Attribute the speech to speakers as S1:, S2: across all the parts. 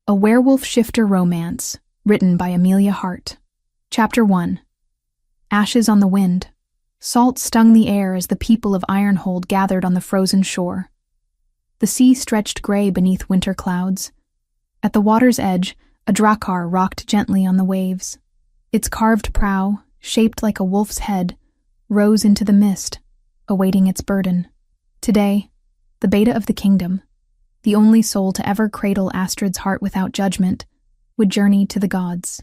S1: A Werewolf Shifter Romance, written by Amelia Hart. Chapter 1. Ashes on the wind. Salt stung the air as the people of Ironhold gathered on the frozen shore. The sea stretched gray beneath winter clouds. At the water's edge, a drakkar rocked gently on the waves. Its carved prow, shaped like a wolf's head, rose into the mist, awaiting its burden. Today, the beta of the kingdom, the only soul to ever cradle Astrid's heart without judgment, would journey to the gods.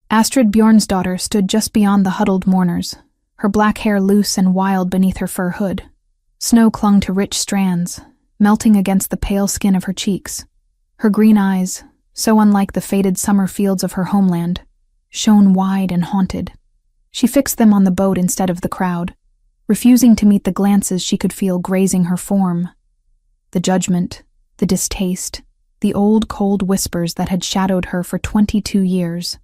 S1: Astrid Bjornsdottir stood just beyond the huddled mourners, her black hair loose and wild beneath her fur hood. Snow clung to rich strands, melting against the pale skin of her cheeks. Her green eyes, so unlike the faded summer fields of her homeland, shone wide and haunted. She fixed them on the boat instead of the crowd, refusing to meet the glances she could feel grazing her form. The judgment, the distaste, the old cold whispers that had shadowed her for 22 years.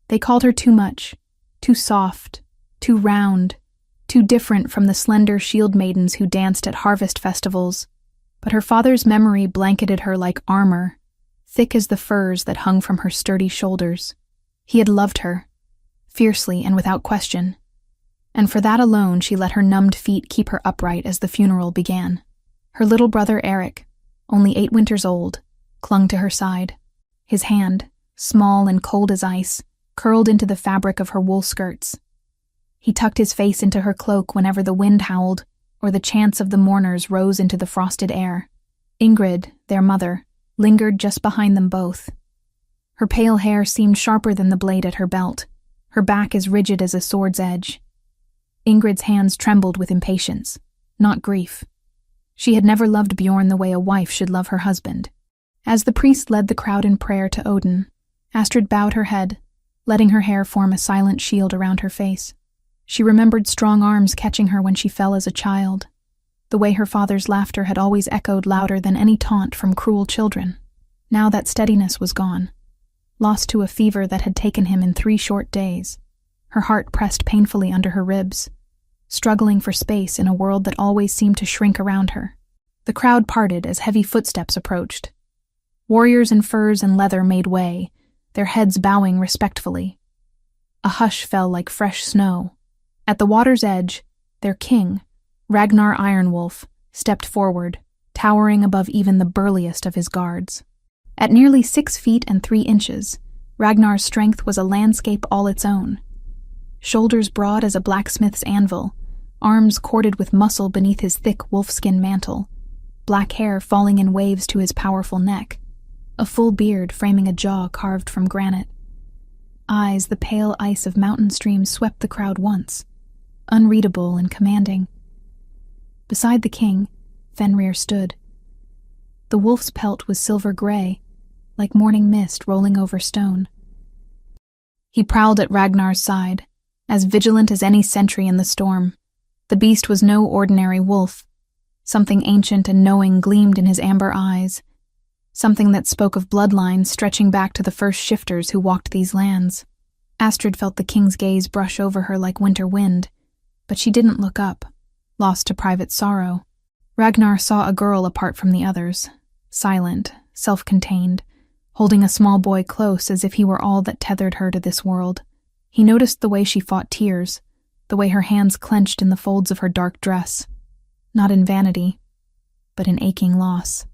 S1: They called her too much, too soft, too round, too different from the slender shield maidens who danced at harvest festivals. But her father's memory blanketed her like armor, thick as the furs that hung from her sturdy shoulders. He had loved her, fiercely and without question, and for that alone she let her numbed feet keep her upright as the funeral began. Her little brother Eric, only 8 winters old, clung to her side. His hand, small and cold as ice, curled into the fabric of her wool skirts. He tucked his face into her cloak whenever the wind howled or the chants of the mourners rose into the frosted air. Ingrid, their mother, lingered just behind them both. Her pale hair seemed sharper than the blade at her belt, her back as rigid as a sword's edge. Ingrid's hands trembled with impatience, not grief. She had never loved Bjorn the way a wife should love her husband. As the priest led the crowd in prayer to Odin, Astrid bowed her head, letting her hair form a silent shield around her face. She remembered strong arms catching her when she fell as a child, the way her father's laughter had always echoed louder than any taunt from cruel children. Now that steadiness was gone, lost to a fever that had taken him in 3 short days. Her heart pressed painfully under her ribs, struggling for space in a world that always seemed to shrink around her. The crowd parted as heavy footsteps approached. Warriors in furs and leather made way, their heads bowing respectfully. A hush fell like fresh snow. At the water's edge, their king, Ragnar Ironwolf, stepped forward, towering above even the burliest of his guards. At nearly 6 feet and 3 inches, Ragnar's strength was a landscape all its own. Shoulders broad as a blacksmith's anvil, arms corded with muscle beneath his thick wolfskin mantle, black hair falling in waves to his powerful neck, a full beard framing a jaw carved from granite. Eyes the pale ice of mountain streams swept the crowd once, unreadable and commanding. Beside the king, Fenrir stood. The wolf's pelt was silver gray, like morning mist rolling over stone. He prowled at Ragnar's side, as vigilant as any sentry in the storm. The beast was no ordinary wolf. Something ancient and knowing gleamed in his amber eyes, something that spoke of bloodlines stretching back to the first shifters who walked these lands. Astrid felt the king's gaze brush over her like winter wind, but she didn't look up, lost to private sorrow. Ragnar saw a girl apart from the others, silent, self-contained, holding a small boy close as if he were all that tethered her to this world. He noticed the way she fought tears, the way her hands clenched in the folds of her dark dress, not in vanity, but in aching loss.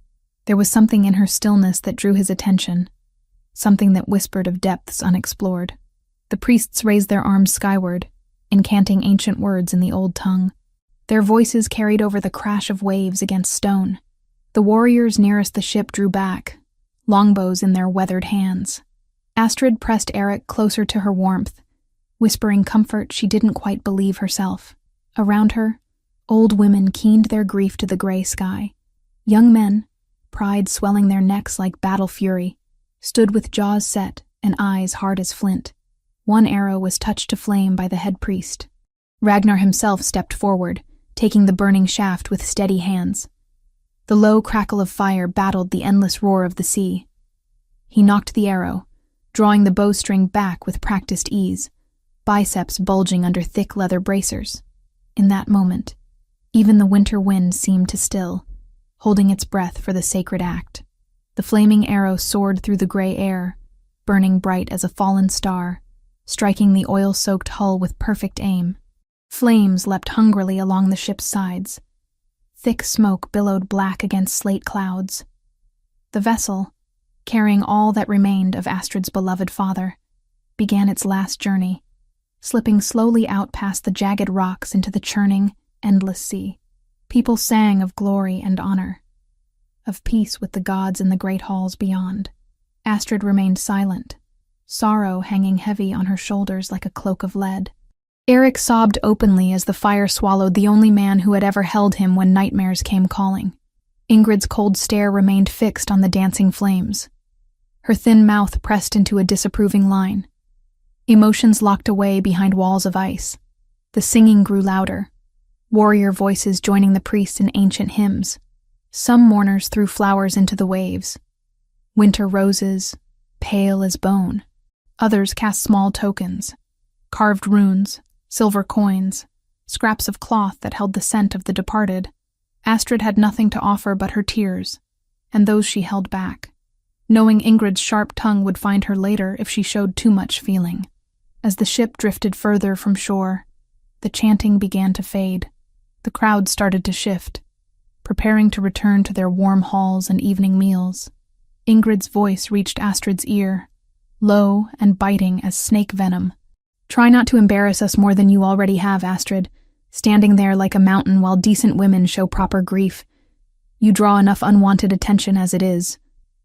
S1: There was something in her stillness that drew his attention, something that whispered of depths unexplored. The priests raised their arms skyward, incanting ancient words in the old tongue. Their voices carried over the crash of waves against stone. The warriors nearest the ship drew back, longbows in their weathered hands. Astrid pressed Eric closer to her warmth, whispering comfort she didn't quite believe herself. Around her, old women keened their grief to the gray sky. Young men, pride swelling their necks like battle fury, stood with jaws set and eyes hard as flint. One arrow was touched to flame by the head priest. Ragnar himself stepped forward, taking the burning shaft with steady hands. The low crackle of fire battled the endless roar of the sea. He knocked the arrow, drawing the bowstring back with practiced ease, biceps bulging under thick leather bracers. In that moment, even the winter wind seemed to still, holding its breath for the sacred act. The flaming arrow soared through the gray air, burning bright as a fallen star, striking the oil-soaked hull with perfect aim. Flames leapt hungrily along the ship's sides. Thick smoke billowed black against slate clouds. The vessel, carrying all that remained of Astrid's beloved father, began its last journey, slipping slowly out past the jagged rocks into the churning, endless sea. People sang of glory and honor, of peace with the gods in the great halls beyond. Astrid remained silent, sorrow hanging heavy on her shoulders like a cloak of lead. Eric sobbed openly as the fire swallowed the only man who had ever held him when nightmares came calling. Ingrid's cold stare remained fixed on the dancing flames, her thin mouth pressed into a disapproving line. Emotions locked away behind walls of ice. The singing grew louder, warrior voices joining the priests in ancient hymns. Some mourners threw flowers into the waves, winter roses, pale as bone. Others cast small tokens, carved runes, silver coins, scraps of cloth that held the scent of the departed. Astrid had nothing to offer but her tears, and those she held back, knowing Ingrid's sharp tongue would find her later if she showed too much feeling. As the ship drifted further from shore, the chanting began to fade. The crowd started to shift, preparing to return to their warm halls and evening meals. Ingrid's voice reached Astrid's ear, low and biting as snake venom. "Try not to embarrass us more than you already have, Astrid, standing there like a mountain while decent women show proper grief. You draw enough unwanted attention as it is."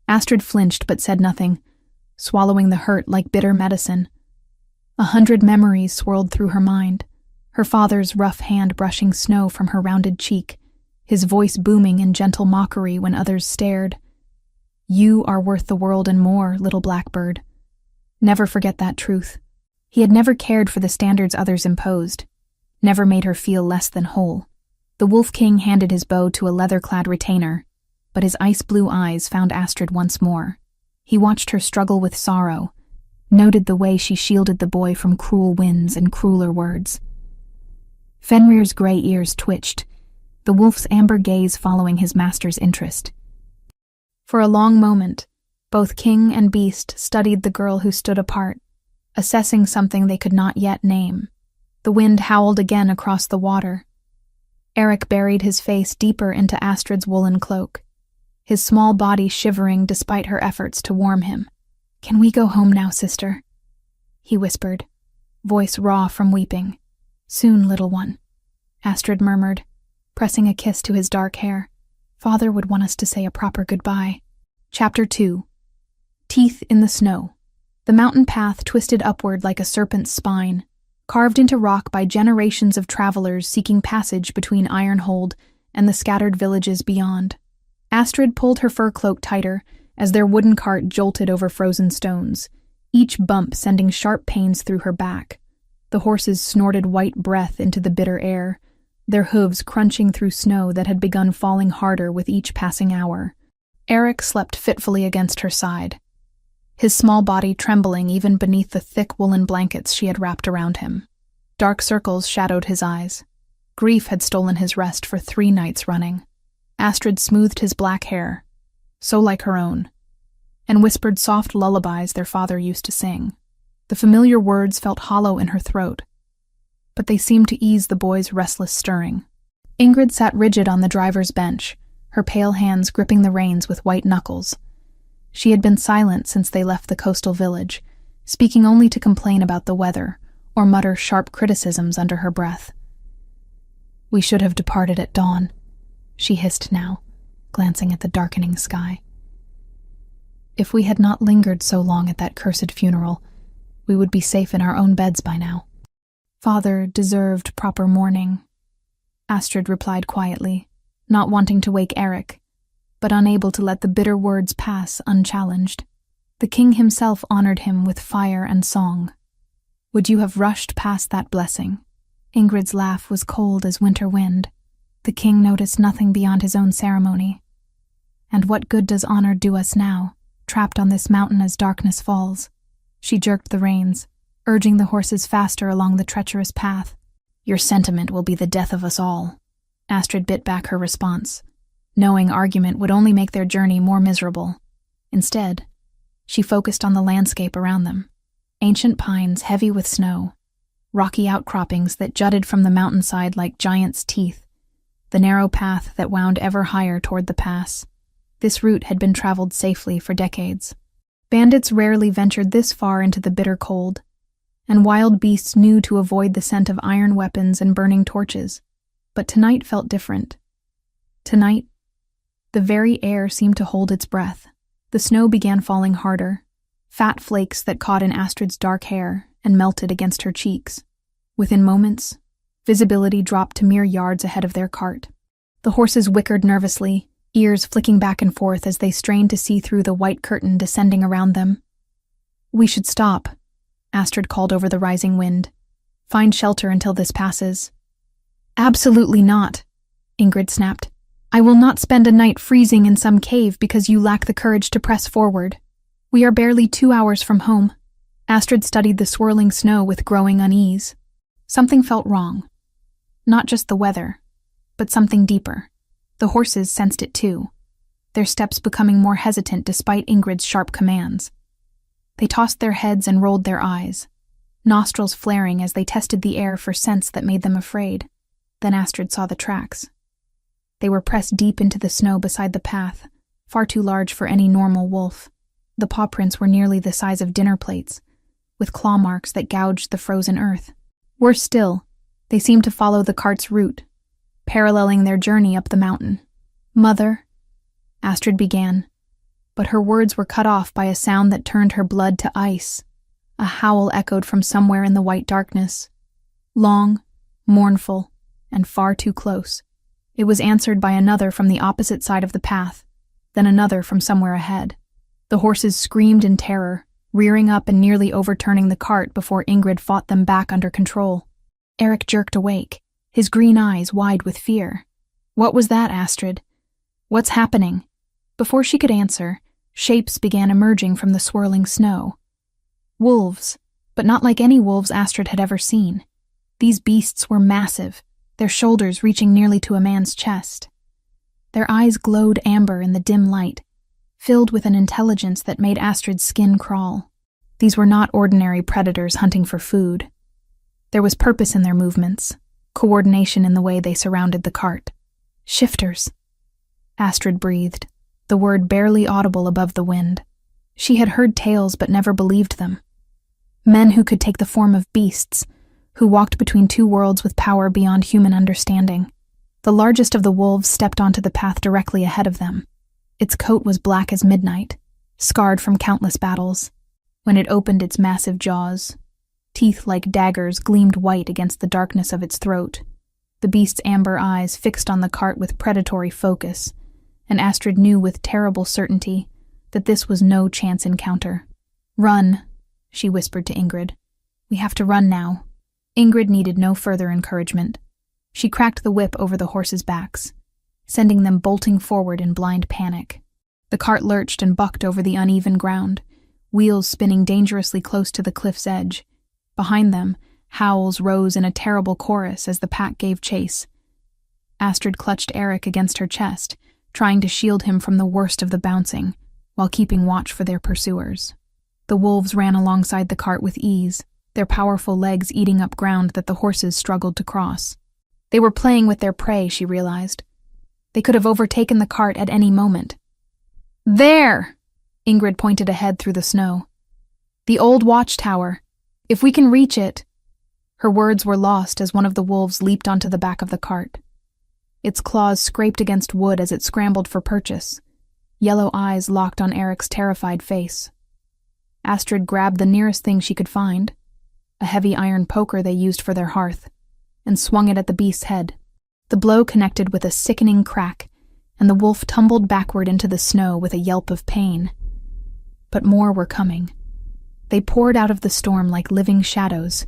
S1: Astrid flinched but said nothing, swallowing the hurt like bitter medicine. 100 memories swirled through her mind, her father's rough hand brushing snow from her rounded cheek, his voice booming in gentle mockery when others stared. "You are worth the world and more, little blackbird. Never forget that truth." He had never cared for the standards others imposed, never made her feel less than whole. The Wolf King handed his bow to a leather-clad retainer, but his ice-blue eyes found Astrid once more. He watched her struggle with sorrow, noted the way she shielded the boy from cruel winds and crueler words. Fenrir's gray ears twitched, the wolf's amber gaze following his master's interest. For a long moment, both king and beast studied the girl who stood apart, assessing something they could not yet name. The wind howled again across the water. Eric buried his face deeper into Astrid's woolen cloak, his small body shivering despite her efforts to warm him. "Can we go home now, sister?" he whispered, voice raw from weeping. "Soon, little one," Astrid murmured, pressing a kiss to his dark hair. "Father would want us to say a proper goodbye." Chapter 2. Teeth in the Snow. The mountain path twisted upward like a serpent's spine, carved into rock by generations of travelers seeking passage between Ironhold and the scattered villages beyond. Astrid pulled her fur cloak tighter as their wooden cart jolted over frozen stones, each bump sending sharp pains through her back. The horses snorted white breath into the bitter air, their hooves crunching through snow that had begun falling harder with each passing hour. Eric slept fitfully against her side, his small body trembling even beneath the thick woolen blankets she had wrapped around him. Dark circles shadowed his eyes. Grief had stolen his rest for 3 nights running. Astrid smoothed his black hair, so like her own, and whispered soft lullabies their father used to sing. The familiar words felt hollow in her throat, but they seemed to ease the boy's restless stirring. Ingrid sat rigid on the driver's bench, her pale hands gripping the reins with white knuckles. She had been silent since they left the coastal village, speaking only to complain about the weather or mutter sharp criticisms under her breath. "We should have departed at dawn," she hissed now, glancing at the darkening sky. "If we had not lingered so long at that cursed funeral, we would be safe in our own beds by now." "Father deserved proper mourning," Astrid replied quietly, not wanting to wake Eric, but unable to let the bitter words pass unchallenged. "The king himself honored him with fire and song. Would you have rushed past that blessing?" Ingrid's laugh was cold as winter wind. "The king noticed nothing beyond his own ceremony. And what good does honor do us now, trapped on this mountain as darkness falls?" She jerked the reins, urging the horses faster along the treacherous path. "Your sentiment will be the death of us all." Astrid bit back her response, knowing argument would only make their journey more miserable. Instead, she focused on the landscape around them. Ancient pines heavy with snow, rocky outcroppings that jutted from the mountainside like giants' teeth, the narrow path that wound ever higher toward the pass. This route had been traveled safely for decades. Bandits rarely ventured this far into the bitter cold, and wild beasts knew to avoid the scent of iron weapons and burning torches. But tonight felt different. Tonight, the very air seemed to hold its breath. The snow began falling harder, fat flakes that caught in Astrid's dark hair and melted against her cheeks. Within moments, visibility dropped to mere yards ahead of their cart. The horses whickered nervously, ears flicking back and forth as they strained to see through the white curtain descending around them. "We should stop," Astrid called over the rising wind. "Find shelter until this passes." "Absolutely not," Ingrid snapped. "I will not spend a night freezing in some cave because you lack the courage to press forward. We are barely 2 hours from home." Astrid studied the swirling snow with growing unease. Something felt wrong. Not just the weather, but something deeper. The horses sensed it too, their steps becoming more hesitant despite Ingrid's sharp commands. They tossed their heads and rolled their eyes, nostrils flaring as they tested the air for scents that made them afraid. Then Astrid saw the tracks. They were pressed deep into the snow beside the path, far too large for any normal wolf. The paw prints were nearly the size of dinner plates, with claw marks that gouged the frozen earth. Worse still, they seemed to follow the cart's route, paralleling their journey up the mountain. "Mother," Astrid began, but her words were cut off by a sound that turned her blood to ice. A howl echoed from somewhere in the white darkness. Long, mournful, and far too close. It was answered by another from the opposite side of the path, then another from somewhere ahead. The horses screamed in terror, rearing up and nearly overturning the cart before Ingrid fought them back under control. Eric jerked awake, his green eyes wide with fear. "What was that, Astrid? What's happening?" Before she could answer, shapes began emerging from the swirling snow. Wolves, but not like any wolves Astrid had ever seen. These beasts were massive, their shoulders reaching nearly to a man's chest. Their eyes glowed amber in the dim light, filled with an intelligence that made Astrid's skin crawl. These were not ordinary predators hunting for food. There was purpose in their movements, coordination in the way they surrounded the cart. "Shifters," Astrid breathed, the word barely audible above the wind. She had heard tales but never believed them. Men who could take the form of beasts, who walked between two worlds with power beyond human understanding. The largest of the wolves stepped onto the path directly ahead of them. Its coat was black as midnight, scarred from countless battles. When it opened its massive jaws, teeth like daggers gleamed white against the darkness of its throat. The beast's amber eyes fixed on the cart with predatory focus, and Astrid knew with terrible certainty that this was no chance encounter. "Run," she whispered to Ingrid. "We have to run now." Ingrid needed no further encouragement. She cracked the whip over the horses' backs, sending them bolting forward in blind panic. The cart lurched and bucked over the uneven ground, wheels spinning dangerously close to the cliff's edge. Behind them, howls rose in a terrible chorus as the pack gave chase. Astrid clutched Eric against her chest, trying to shield him from the worst of the bouncing, while keeping watch for their pursuers. The wolves ran alongside the cart with ease, their powerful legs eating up ground that the horses struggled to cross. They were playing with their prey, she realized. They could have overtaken the cart at any moment. "There!" Ingrid pointed ahead through the snow. "The old watchtower. If we can reach it." Her words were lost as one of the wolves leaped onto the back of the cart. Its claws scraped against wood as it scrambled for purchase. Yellow eyes locked on Eric's terrified face. Astrid grabbed the nearest thing she could find, a heavy iron poker they used for their hearth, and swung it at the beast's head. The blow connected with a sickening crack, and the wolf tumbled backward into the snow with a yelp of pain. But more were coming. They poured out of the storm like living shadows,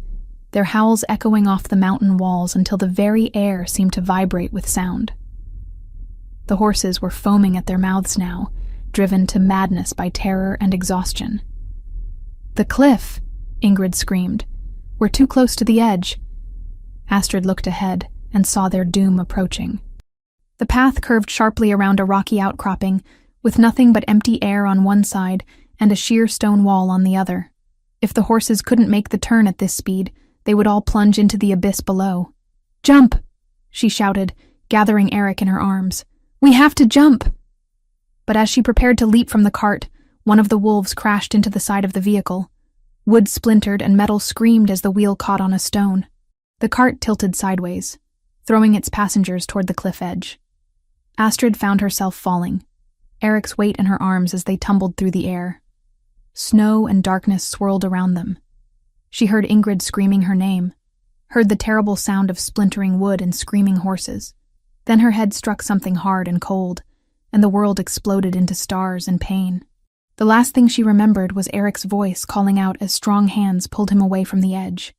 S1: their howls echoing off the mountain walls until the very air seemed to vibrate with sound. The horses were foaming at their mouths now, driven to madness by terror and exhaustion. "The cliff!" Ingrid screamed. "We're too close to the edge." Astrid looked ahead and saw their doom approaching. The path curved sharply around a rocky outcropping, with nothing but empty air on one side and a sheer stone wall on the other. If the horses couldn't make the turn at this speed, they would all plunge into the abyss below. "Jump!" she shouted, gathering Eric in her arms. "We have to jump!" But as she prepared to leap from the cart, one of the wolves crashed into the side of the vehicle. Wood splintered and metal screamed as the wheel caught on a stone. The cart tilted sideways, throwing its passengers toward the cliff edge. Astrid found herself falling, Eric's weight in her arms as they tumbled through the air. Snow and darkness swirled around them. She heard Ingrid screaming her name, heard the terrible sound of splintering wood and screaming horses. Then her head struck something hard and cold, and the world exploded into stars and pain. The last thing she remembered was Eric's voice calling out as strong hands pulled him away from the edge.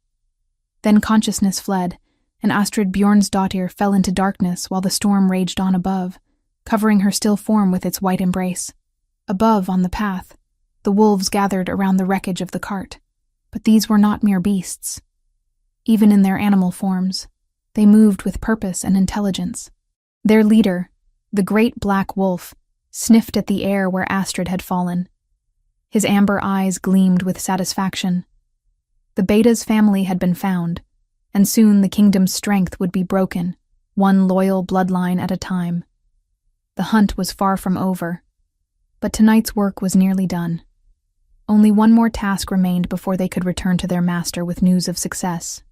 S1: Then consciousness fled, and Astrid Bjornsdottir fell into darkness while the storm raged on above, covering her still form with its white embrace. Above, on the path, the wolves gathered around the wreckage of the cart. But these were not mere beasts. Even in their animal forms, they moved with purpose and intelligence. Their leader, the great black wolf, sniffed at the air where Astrid had fallen. His amber eyes gleamed with satisfaction. The Beta's family had been found, and soon the kingdom's strength would be broken, one loyal bloodline at a time. The hunt was far from over, but tonight's work was nearly done. Only one more task remained before they could return to their master with news of success.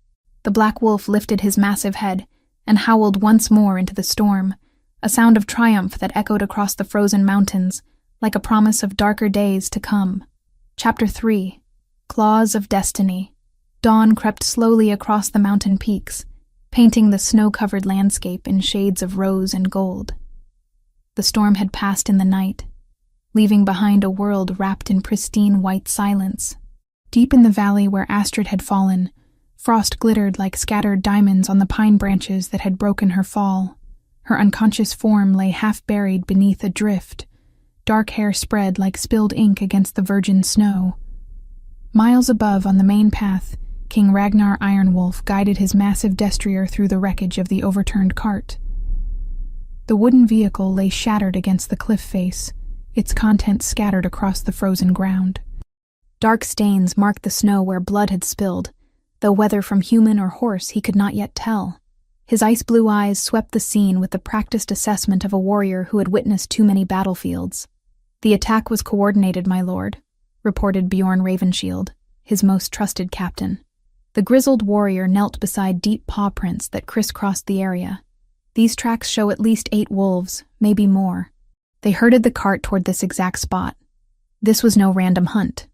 S1: The black wolf lifted his massive head and howled once more into the storm, a sound of triumph that echoed across the frozen mountains like a promise of darker days to come. Chapter 3. Claws of Destiny. Dawn crept slowly across the mountain peaks, painting the snow-covered landscape in shades of rose and gold. The storm had passed in the night, leaving behind a world wrapped in pristine white silence. Deep in the valley where Astrid had fallen, frost glittered like scattered diamonds on the pine branches that had broken her fall. Her unconscious form lay half-buried beneath a drift, dark hair spread like spilled ink against the virgin snow. Miles above on the main path, King Ragnar Ironwolf guided his massive destrier through the wreckage of the overturned cart. The wooden vehicle lay shattered against the cliff face, its contents scattered across the frozen ground. Dark stains marked the snow where blood had spilled, though whether from human or horse he could not yet tell. His ice-blue eyes swept the scene with the practiced assessment of a warrior who had witnessed too many battlefields. "The attack was coordinated, my lord," reported Bjorn Ravenshield, his most trusted captain. The grizzled warrior knelt beside deep paw prints that crisscrossed the area. These tracks show at least 8 wolves, maybe more. They herded the cart toward this exact spot. This was no random hunt.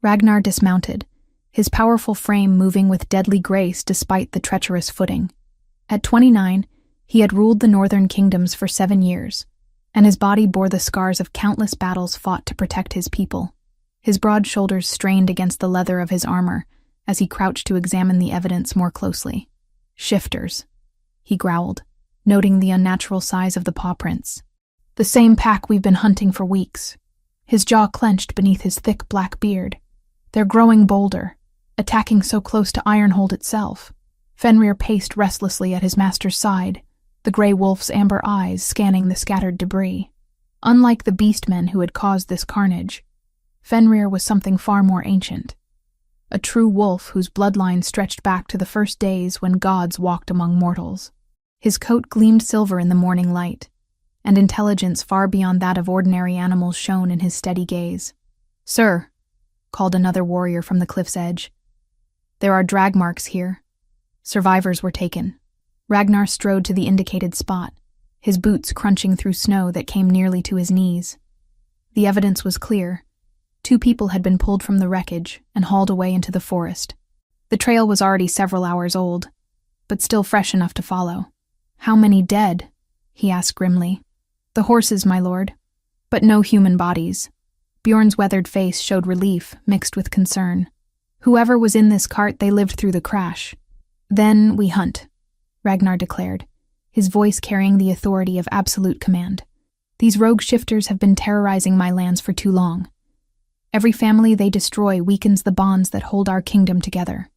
S1: Ragnar dismounted, his powerful frame moving with deadly grace despite the treacherous footing. At 29, he had ruled the northern kingdoms for 7 years, and his body bore the scars of countless battles fought to protect his people. His broad shoulders strained against the leather of his armor as he crouched to examine the evidence more closely. "Shifters," he growled, noting the unnatural size of the paw prints. "The same pack we've been hunting for weeks." His jaw clenched beneath his thick black beard. "They're growing bolder, attacking so close to Ironhold itself." Fenrir paced restlessly at his master's side, the gray wolf's amber eyes scanning the scattered debris. Unlike the beastmen who had caused this carnage, Fenrir was something far more ancient. A true wolf whose bloodline stretched back to the first days when gods walked among mortals. His coat gleamed silver in the morning light, and intelligence far beyond that of ordinary animals shone in his steady gaze. "Sir," called another warrior from the cliff's edge, "there are drag marks here. Survivors were taken." Ragnar strode to the indicated spot, his boots crunching through snow that came nearly to his knees. The evidence was clear. 2 people had been pulled from the wreckage and hauled away into the forest. The trail was already several hours old, but still fresh enough to follow. "How many dead?" he asked grimly. "The horses, my lord, but no human bodies." Bjorn's weathered face showed relief mixed with concern. "Whoever was in this cart, they lived through the crash." "Then we hunt," Ragnar declared, his voice carrying the authority of absolute command. "These rogue shifters have been terrorizing my lands for too long. Every family they destroy weakens the bonds that hold our kingdom together."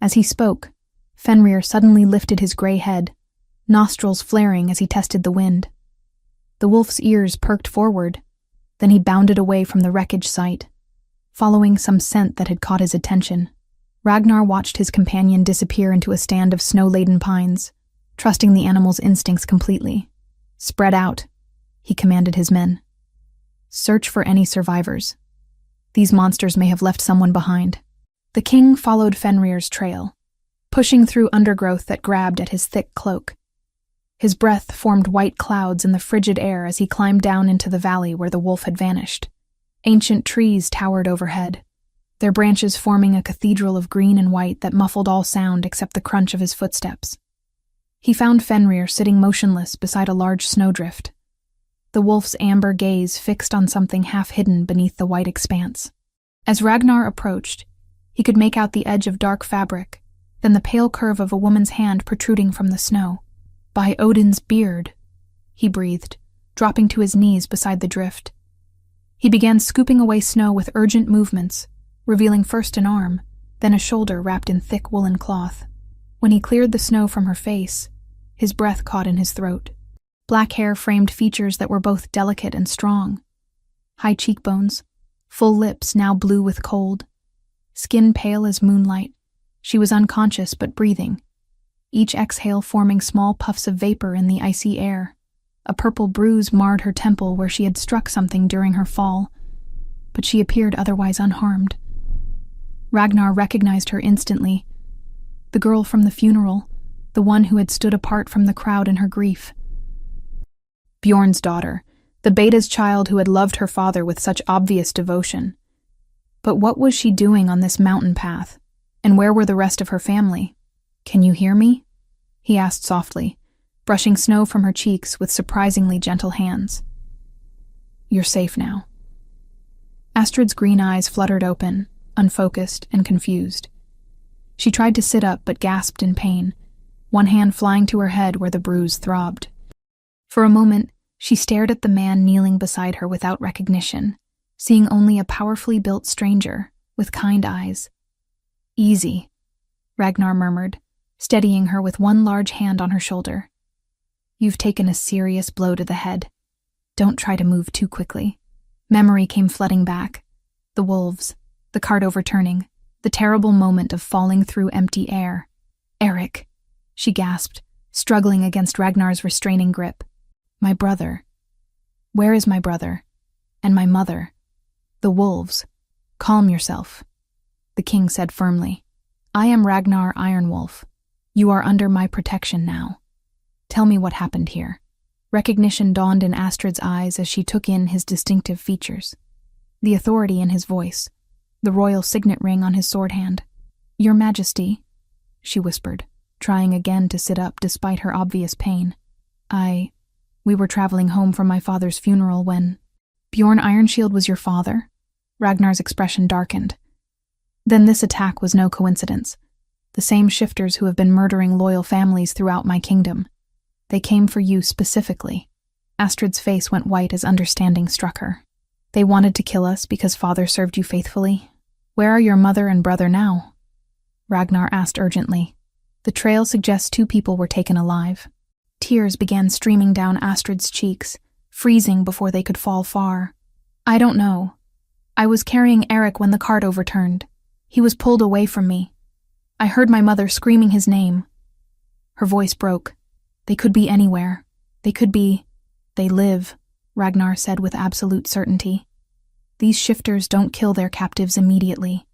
S1: As he spoke, Fenrir suddenly lifted his gray head, nostrils flaring as he tested the wind. The wolf's ears perked forward, Then he bounded away from the wreckage site, following some scent that had caught his attention. Ragnar watched his companion disappear into a stand of snow-laden pines, trusting the animal's instincts completely. "Spread out," he commanded his men. "Search for any survivors. These monsters may have left someone behind." The king followed Fenrir's trail, pushing through undergrowth that grabbed at his thick cloak. His breath formed white clouds in the frigid air as he climbed down into the valley where the wolf had vanished. Ancient trees towered overhead, their branches forming a cathedral of green and white that muffled all sound except the crunch of his footsteps. He found Fenrir sitting motionless beside a large snowdrift, the wolf's amber gaze fixed on something half-hidden beneath the white expanse. As Ragnar approached, he could make out the edge of dark fabric, then the pale curve of a woman's hand protruding from the snow. "By Odin's beard," he breathed, dropping to his knees beside the drift. He began scooping away snow with urgent movements, revealing first an arm, then a shoulder wrapped in thick woolen cloth. When he cleared the snow from her face, his breath caught in his throat. Black hair framed features that were both delicate and strong. High cheekbones, full lips now blue with cold. Skin pale as moonlight, she was unconscious but breathing, each exhale forming small puffs of vapor in the icy air. A purple bruise marred her temple where she had struck something during her fall, but she appeared otherwise unharmed. Ragnar recognized her instantly. The girl from the funeral, the one who had stood apart from the crowd in her grief. Bjorn's daughter, the Beda's child who had loved her father with such obvious devotion. But what was she doing on this mountain path, and where were the rest of her family? "Can you hear me?" he asked softly, brushing snow from her cheeks with surprisingly gentle hands. "You're safe now." Astrid's green eyes fluttered open, unfocused and confused. She tried to sit up but gasped in pain, one hand flying to her head where the bruise throbbed. For a moment, she stared at the man kneeling beside her without recognition, seeing only a powerfully built stranger with kind eyes. "Easy," Ragnar murmured, steadying her with one large hand on her shoulder. "You've taken a serious blow to the head. Don't try to move too quickly." Memory came flooding back. The wolves, the cart overturning, the terrible moment of falling through empty air. "Eric," she gasped, struggling against Ragnar's restraining grip. "My brother. Where is my brother? And my mother? The wolves. Calm yourself," the king said firmly. "I am Ragnar Ironwolf. You are under my protection now. Tell me what happened here." Recognition dawned in Astrid's eyes as she took in his distinctive features. The authority in his voice, the royal signet ring on his sword hand. "Your Majesty," she whispered, trying again to sit up despite her obvious pain. We were traveling home from my father's funeral when—" "Bjorn Ironshield was your father?" Ragnar's expression darkened. "Then this attack was no coincidence. The same shifters who have been murdering loyal families throughout my kingdom. They came for you specifically." Astrid's face went white as understanding struck her. "They wanted to kill us because father served you faithfully? Where are your mother and brother now?" Ragnar asked urgently. "The trail suggests 2 people were taken alive." Tears began streaming down Astrid's cheeks, freezing before they could fall far. "I don't know. I was carrying Eric when the cart overturned. He was pulled away from me. I heard my mother screaming his name." Her voice broke. "They could be anywhere. They live," Ragnar said with absolute certainty. "These shifters don't kill their captives immediately.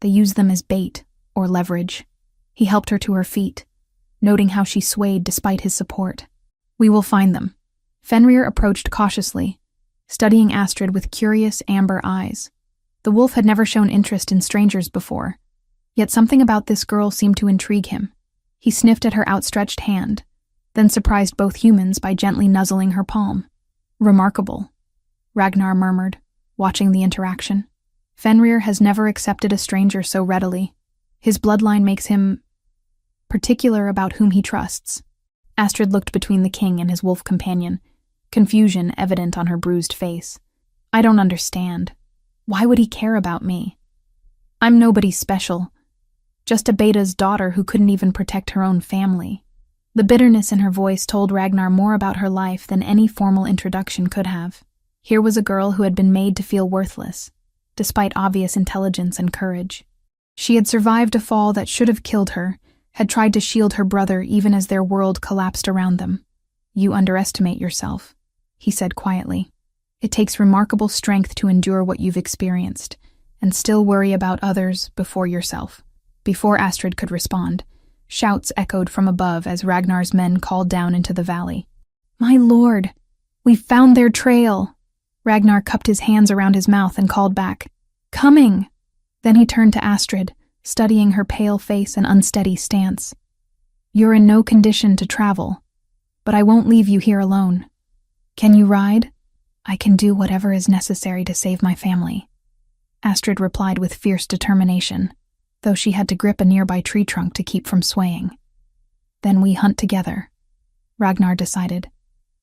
S1: They use them as bait or leverage." He helped her to her feet, noting how she swayed despite his support. "We will find them." Fenrir approached cautiously, studying Astrid with curious amber eyes. The wolf had never shown interest in strangers before, yet something about this girl seemed to intrigue him. He sniffed at her outstretched hand, then surprised both humans by gently nuzzling her palm. "Remarkable," Ragnar murmured, watching the interaction. "Fenrir has never accepted a stranger so readily. His bloodline makes him particular about whom he trusts." Astrid looked between the king and his wolf companion, confusion evident on her bruised face. "I don't understand. Why would he care about me? I'm nobody special. Just a Beda's daughter who couldn't even protect her own family." The bitterness in her voice told Ragnar more about her life than any formal introduction could have. Here was a girl who had been made to feel worthless, despite obvious intelligence and courage. She had survived a fall that should have killed her, had tried to shield her brother even as their world collapsed around them. "You underestimate yourself," he said quietly. "It takes remarkable strength to endure what you've experienced, and still worry about others before yourself." Before Astrid could respond, shouts echoed from above as Ragnar's men called down into the valley. "My lord, we've found their trail!" Ragnar cupped his hands around his mouth and called back, "Coming!" Then he turned to Astrid, studying her pale face and unsteady stance. "You're in no condition to travel, but I won't leave you here alone. Can you ride?" "I can do whatever is necessary to save my family," Astrid replied with fierce determination, though she had to grip a nearby tree trunk to keep from swaying. "Then we hunt together," Ragnar decided.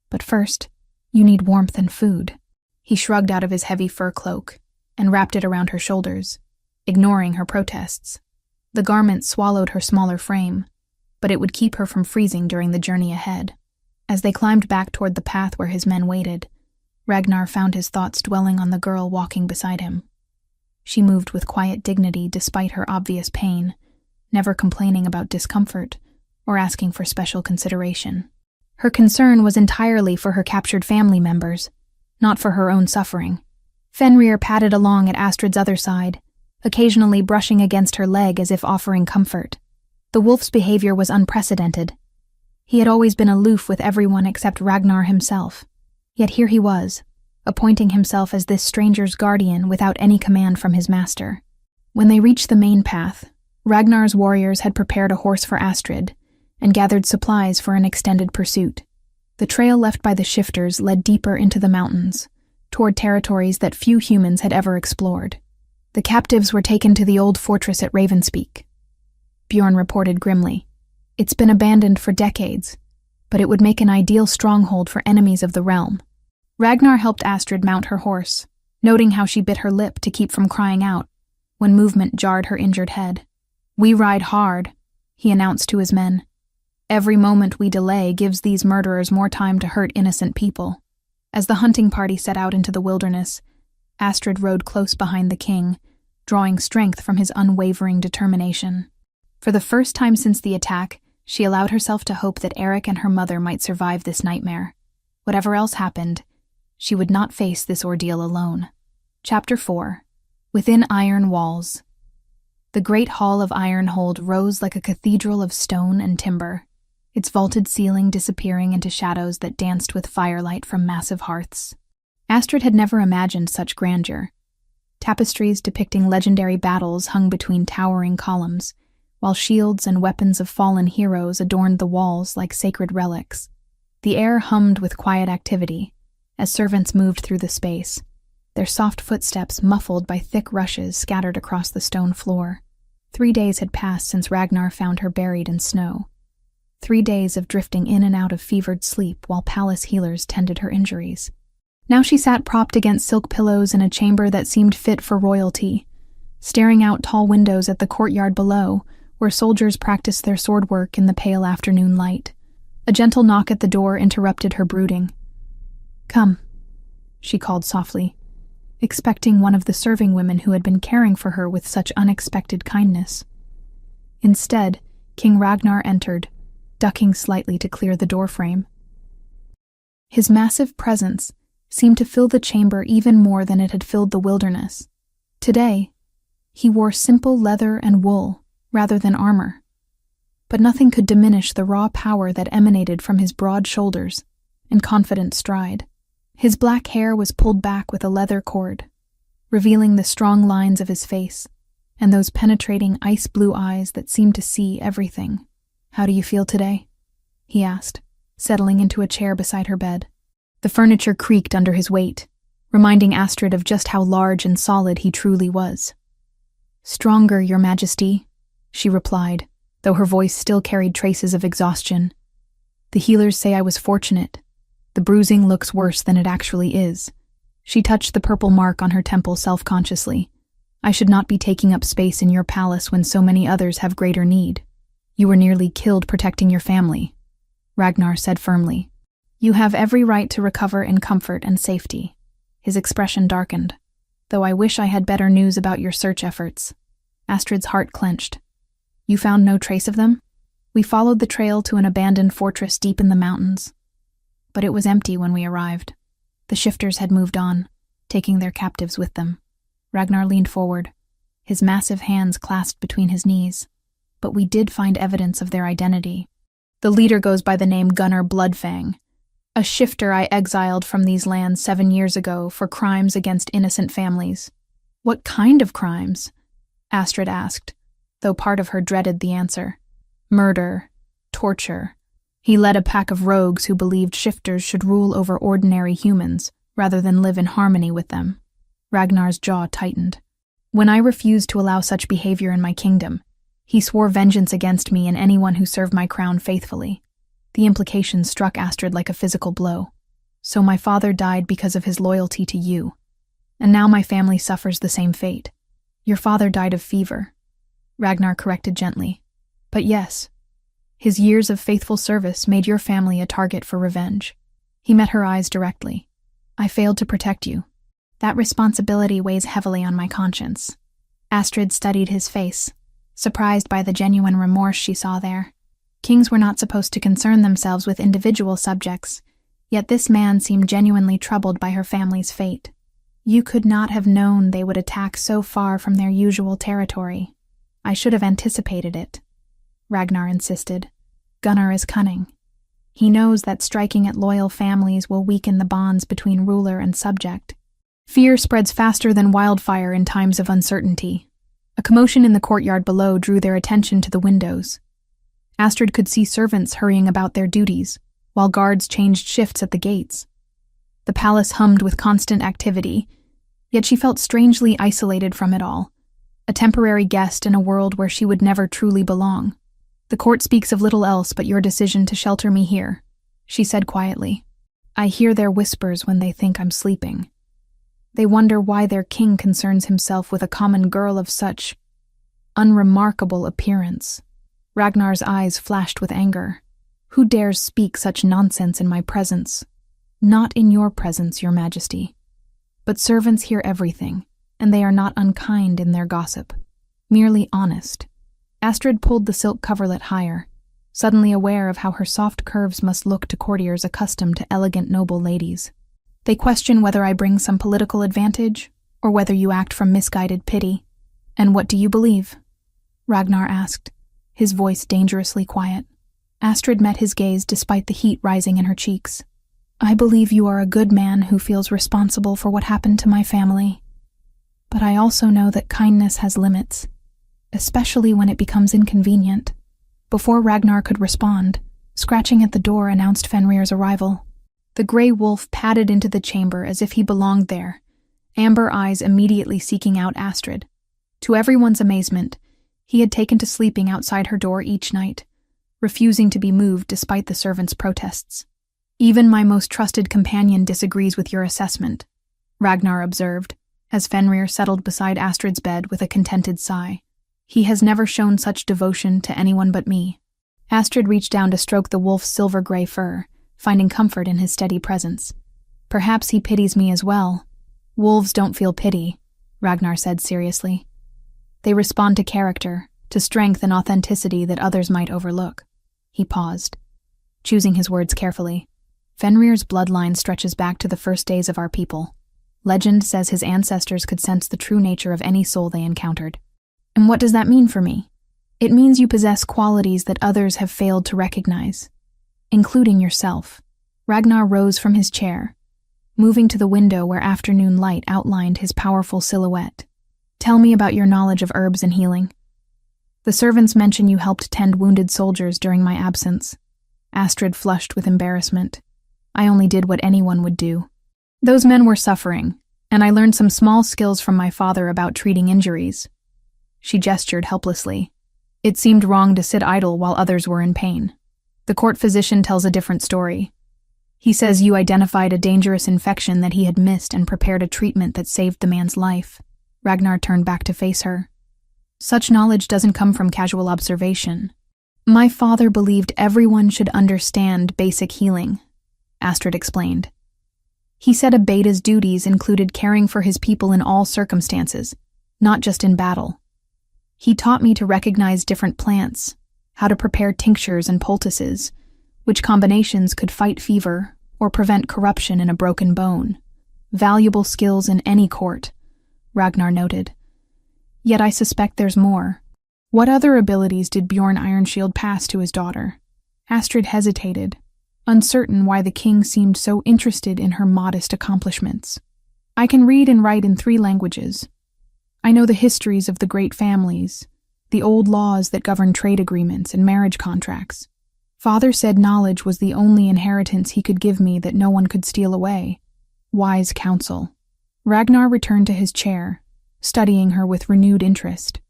S1: "But first, you need warmth and food." He shrugged out of his heavy fur cloak and wrapped it around her shoulders, ignoring her protests. The garment swallowed her smaller frame, but it would keep her from freezing during the journey ahead. As they climbed back toward the path where his men waited, Ragnar found his thoughts dwelling on the girl walking beside him. She moved with quiet dignity despite her obvious pain, never complaining about discomfort or asking for special consideration. Her concern was entirely for her captured family members, not for her own suffering. Fenrir padded along at Astrid's other side, occasionally brushing against her leg as if offering comfort. The wolf's behavior was unprecedented. He had always been aloof with everyone except Ragnar himself. Yet here he was, appointing himself as this stranger's guardian without any command from his master. When they reached the main path, Ragnar's warriors had prepared a horse for Astrid and gathered supplies for an extended pursuit. The trail left by the shifters led deeper into the mountains, toward territories that few humans had ever explored. The captives were taken to the old fortress at Ravenspeak, Bjorn reported grimly. "It's been abandoned for decades, but it would make an ideal stronghold for enemies of the realm." Ragnar helped Astrid mount her horse, noting how she bit her lip to keep from crying out when movement jarred her injured head. "We ride hard," he announced to his men. "Every moment we delay gives these murderers more time to hurt innocent people." As the hunting party set out into the wilderness, Astrid rode close behind the king, drawing strength from his unwavering determination. For the first time since the attack, she allowed herself to hope that Eric and her mother might survive this nightmare. Whatever else happened, she would not face this ordeal alone. Chapter 4. Within Iron Walls. The great hall of Ironhold rose like a cathedral of stone and timber, its vaulted ceiling disappearing into shadows that danced with firelight from massive hearths. Astrid had never imagined such grandeur. Tapestries depicting legendary battles hung between towering columns, while shields and weapons of fallen heroes adorned the walls like sacred relics. The air hummed with quiet activity as servants moved through the space, their soft footsteps muffled by thick rushes scattered across the stone floor. 3 days had passed since Ragnar found her buried in snow. 3 days of drifting in and out of fevered sleep while palace healers tended her injuries. Now she sat propped against silk pillows in a chamber that seemed fit for royalty, staring out tall windows at the courtyard below, where soldiers practiced their sword work in the pale afternoon light. A gentle knock at the door interrupted her brooding. "Come," she called softly, expecting one of the serving women who had been caring for her with such unexpected kindness. Instead, King Ragnar entered, ducking slightly to clear the doorframe. His massive presence seemed to fill the chamber even more than it had filled the wilderness. Today, he wore simple leather and wool rather than armor, but nothing could diminish the raw power that emanated from his broad shoulders and confident stride. His black hair was pulled back with a leather cord, revealing the strong lines of his face and those penetrating ice-blue eyes that seemed to see everything. "How do you feel today?" he asked, settling into a chair beside her bed. The furniture creaked under his weight, reminding Astrid of just how large and solid he truly was. "Stronger, Your Majesty," she replied, though her voice still carried traces of exhaustion. "The healers say I was fortunate. The bruising looks worse than it actually is." She touched the purple mark on her temple self-consciously. "I should not be taking up space in your palace when so many others have greater need. You were nearly killed protecting your family," Ragnar said firmly. "You have every right to recover in comfort and safety." His expression darkened. Though I wish I had better news about your search efforts. Astrid's heart clenched. You found no trace of them? We followed the trail to an abandoned fortress deep in the mountains. But it was empty when we arrived. The shifters had moved on, taking their captives with them. Ragnar leaned forward, his massive hands clasped between his knees. But we did find evidence of their identity. The leader goes by the name Gunnar Bloodfang, a shifter I exiled from these lands 7 years ago for crimes against innocent families. What kind of crimes? Astrid asked, though part of her dreaded the answer. Murder, torture. He led a pack of rogues who believed shifters should rule over ordinary humans rather than live in harmony with them. Ragnar's jaw tightened. When I refused to allow such behavior in my kingdom, he swore vengeance against me and anyone who served my crown faithfully. The implication struck Astrid like a physical blow. So my father died because of his loyalty to you. And now my family suffers the same fate. Your father died of fever, Ragnar corrected gently. But yes, his years of faithful service made your family a target for revenge. He met her eyes directly. I failed to protect you. That responsibility weighs heavily on my conscience. Astrid studied his face, surprised by the genuine remorse she saw there. Kings were not supposed to concern themselves with individual subjects, yet this man seemed genuinely troubled by her family's fate. You could not have known they would attack so far from their usual territory. I should have anticipated it, Ragnar insisted. Gunnar is cunning. He knows that striking at loyal families will weaken the bonds between ruler and subject. Fear spreads faster than wildfire in times of uncertainty. A commotion in the courtyard below drew their attention to the windows. Astrid could see servants hurrying about their duties, while guards changed shifts at the gates. The palace hummed with constant activity, yet she felt strangely isolated from it all, a temporary guest in a world where she would never truly belong. The court speaks of little else but your decision to shelter me here, she said quietly. I hear their whispers when they think I'm sleeping. They wonder why their king concerns himself with a common girl of such unremarkable appearance. Ragnar's eyes flashed with anger. Who dares speak such nonsense in my presence? Not in your presence, your majesty. But servants hear everything, and they are not unkind in their gossip, merely honest. Astrid pulled the silk coverlet higher, suddenly aware of how her soft curves must look to courtiers accustomed to elegant noble ladies. They question whether I bring some political advantage, or whether you act from misguided pity. And what do you believe? Ragnar asked, his voice dangerously quiet. Astrid met his gaze despite the heat rising in her cheeks. I believe you are a good man who feels responsible for what happened to my family. But I also know that kindness has limits, especially when it becomes inconvenient. Before Ragnar could respond, scratching at the door announced Fenrir's arrival. The gray wolf padded into the chamber as if he belonged there, amber eyes immediately seeking out Astrid. To everyone's amazement, he had taken to sleeping outside her door each night, refusing to be moved despite the servants' protests. Even my most trusted companion disagrees with your assessment, Ragnar observed, as Fenrir settled beside Astrid's bed with a contented sigh. He has never shown such devotion to anyone but me. Astrid reached down to stroke the wolf's silver-gray fur, finding comfort in his steady presence. Perhaps he pities me as well. Wolves don't feel pity, Ragnar said seriously. They respond to character, to strength and authenticity that others might overlook. He paused, choosing his words carefully. Fenrir's bloodline stretches back to the first days of our people. Legend says his ancestors could sense the true nature of any soul they encountered. And what does that mean for me? It means you possess qualities that others have failed to recognize, including yourself. Ragnar rose from his chair, moving to the window where afternoon light outlined his powerful silhouette. Tell me about your knowledge of herbs and healing. The servants mention you helped tend wounded soldiers during my absence. Astrid flushed with embarrassment. I only did what anyone would do. Those men were suffering, and I learned some small skills from my father about treating injuries. She gestured helplessly. It seemed wrong to sit idle while others were in pain. The court physician tells a different story. He says you identified a dangerous infection that he had missed and prepared a treatment that saved the man's life. Ragnar turned back to face her. Such knowledge doesn't come from casual observation. My father believed everyone should understand basic healing, Astrid explained. He said a beta's duties included caring for his people in all circumstances, not just in battle. He taught me to recognize different plants, how to prepare tinctures and poultices, which combinations could fight fever or prevent corruption in a broken bone. Valuable skills in any court, Ragnar noted. Yet I suspect there's more. What other abilities did Bjorn Ironshield pass to his daughter? Astrid hesitated, uncertain why the king seemed so interested in her modest accomplishments. I can read and write in 3 languages. I know the histories of the great families, the old laws that govern trade agreements and marriage contracts. Father said knowledge was the only inheritance he could give me that no one could steal away. Wise counsel. Ragnar returned to his chair, studying her with renewed interest.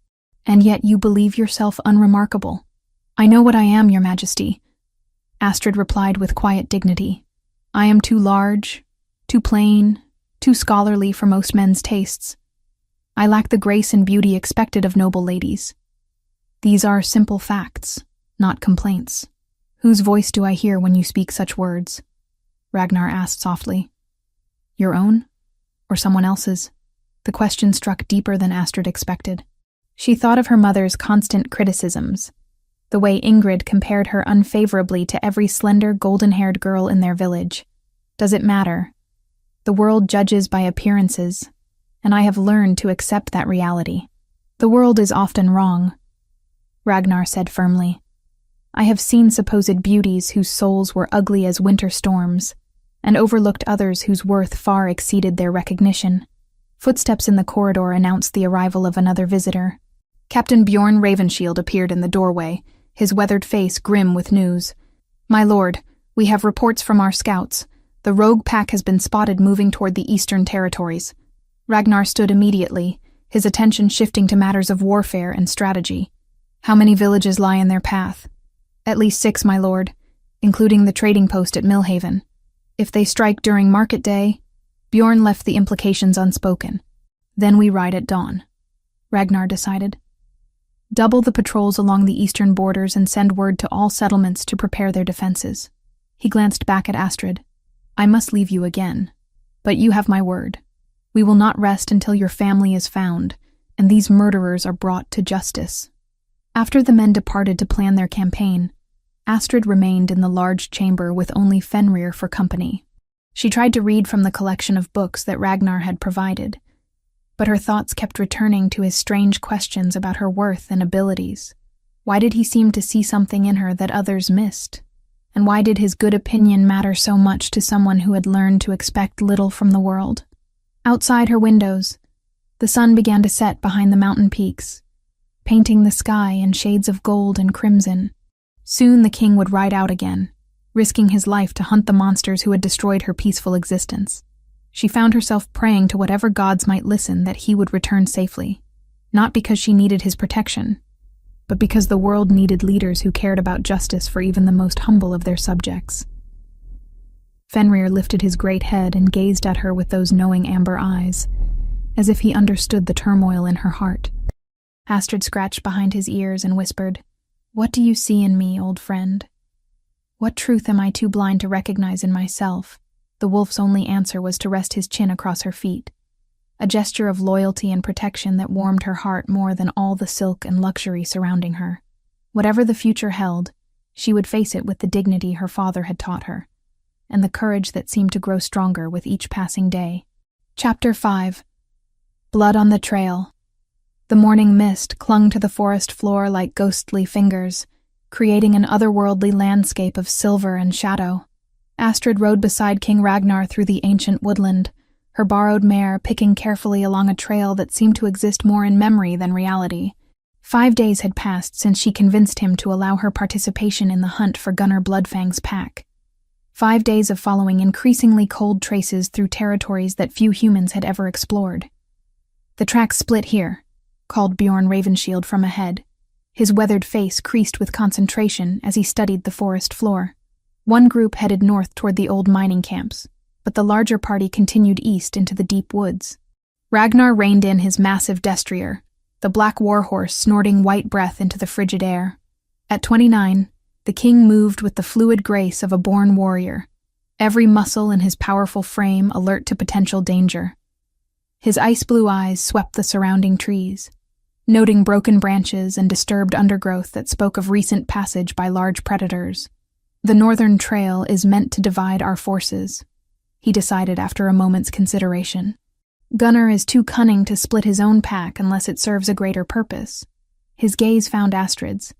S1: And yet you believe yourself unremarkable. I know what I am, Your Majesty. Astrid replied with quiet dignity. I am too large, too plain, too scholarly for most men's tastes. I lack the grace and beauty expected of noble ladies. These are simple facts, not complaints. Whose voice do I hear when you speak such words? Ragnar asked softly. Your own? Or someone else's? The question struck deeper than Astrid expected. She thought of her mother's constant criticisms, the way Ingrid compared her unfavorably to every slender, golden-haired girl in their village. Does it matter? The world judges by appearances, and I have learned to accept that reality. The world is often wrong, Ragnar said firmly. I have seen supposed beauties whose souls were ugly as winter storms, and overlooked others whose worth far exceeded their recognition. Footsteps in the corridor announced the arrival of another visitor. Captain Bjorn Ravenshield appeared in the doorway, his weathered face grim with news. My lord, we have reports from our scouts. The rogue pack has been spotted moving toward the eastern territories. Ragnar stood immediately, his attention shifting to matters of warfare and strategy. How many villages lie in their path? At least 6, my lord, including the trading post at Millhaven. If they strike during market day, Bjorn left the implications unspoken. Then we ride at dawn, Ragnar decided. Double the patrols along the eastern borders and send word to all settlements to prepare their defenses. He glanced back at Astrid. I must leave you again, but you have my word. We will not rest until your family is found, and these murderers are brought to justice. After the men departed to plan their campaign, Astrid remained in the large chamber with only Fenrir for company. She tried to read from the collection of books that Ragnar had provided, but her thoughts kept returning to his strange questions about her worth and abilities. Why did he seem to see something in her that others missed? And why did his good opinion matter so much to someone who had learned to expect little from the world? Outside her windows, the sun began to set behind the mountain peaks, painting the sky in shades of gold and crimson. Soon the king would ride out again, risking his life to hunt the monsters who had destroyed her peaceful existence. She found herself praying to whatever gods might listen that he would return safely, not because she needed his protection, but because the world needed leaders who cared about justice for even the most humble of their subjects. Fenrir lifted his great head and gazed at her with those knowing amber eyes, as if he understood the turmoil in her heart. Astrid scratched behind his ears and whispered, What do you see in me, old friend? What truth am I too blind to recognize in myself? The wolf's only answer was to rest his chin across her feet, a gesture of loyalty and protection that warmed her heart more than all the silk and luxury surrounding her. Whatever the future held, she would face it with the dignity her father had taught her, and the courage that seemed to grow stronger with each passing day. Chapter 5. Blood on the Trail. The morning mist clung to the forest floor like ghostly fingers, creating an otherworldly landscape of silver and shadow. Astrid rode beside King Ragnar through the ancient woodland, her borrowed mare picking carefully along a trail that seemed to exist more in memory than reality. 5 days had passed since she convinced him to allow her participation in the hunt for Gunnar Bloodfang's pack. 5 days of following increasingly cold traces through territories that few humans had ever explored. The track split here, called Bjorn Ravenshield from ahead, his weathered face creased with concentration as he studied the forest floor. One group headed north toward the old mining camps, but the larger party continued east into the deep woods. Ragnar reined in his massive destrier, the black warhorse snorting white breath into the frigid air. At 29, the king moved with the fluid grace of a born warrior, every muscle in his powerful frame alert to potential danger. His ice-blue eyes swept the surrounding trees, noting broken branches and disturbed undergrowth that spoke of recent passage by large predators. "The northern trail is meant to divide our forces," he decided after a moment's consideration. "Gunnar is too cunning to split his own pack unless it serves a greater purpose." His gaze found Astrid's,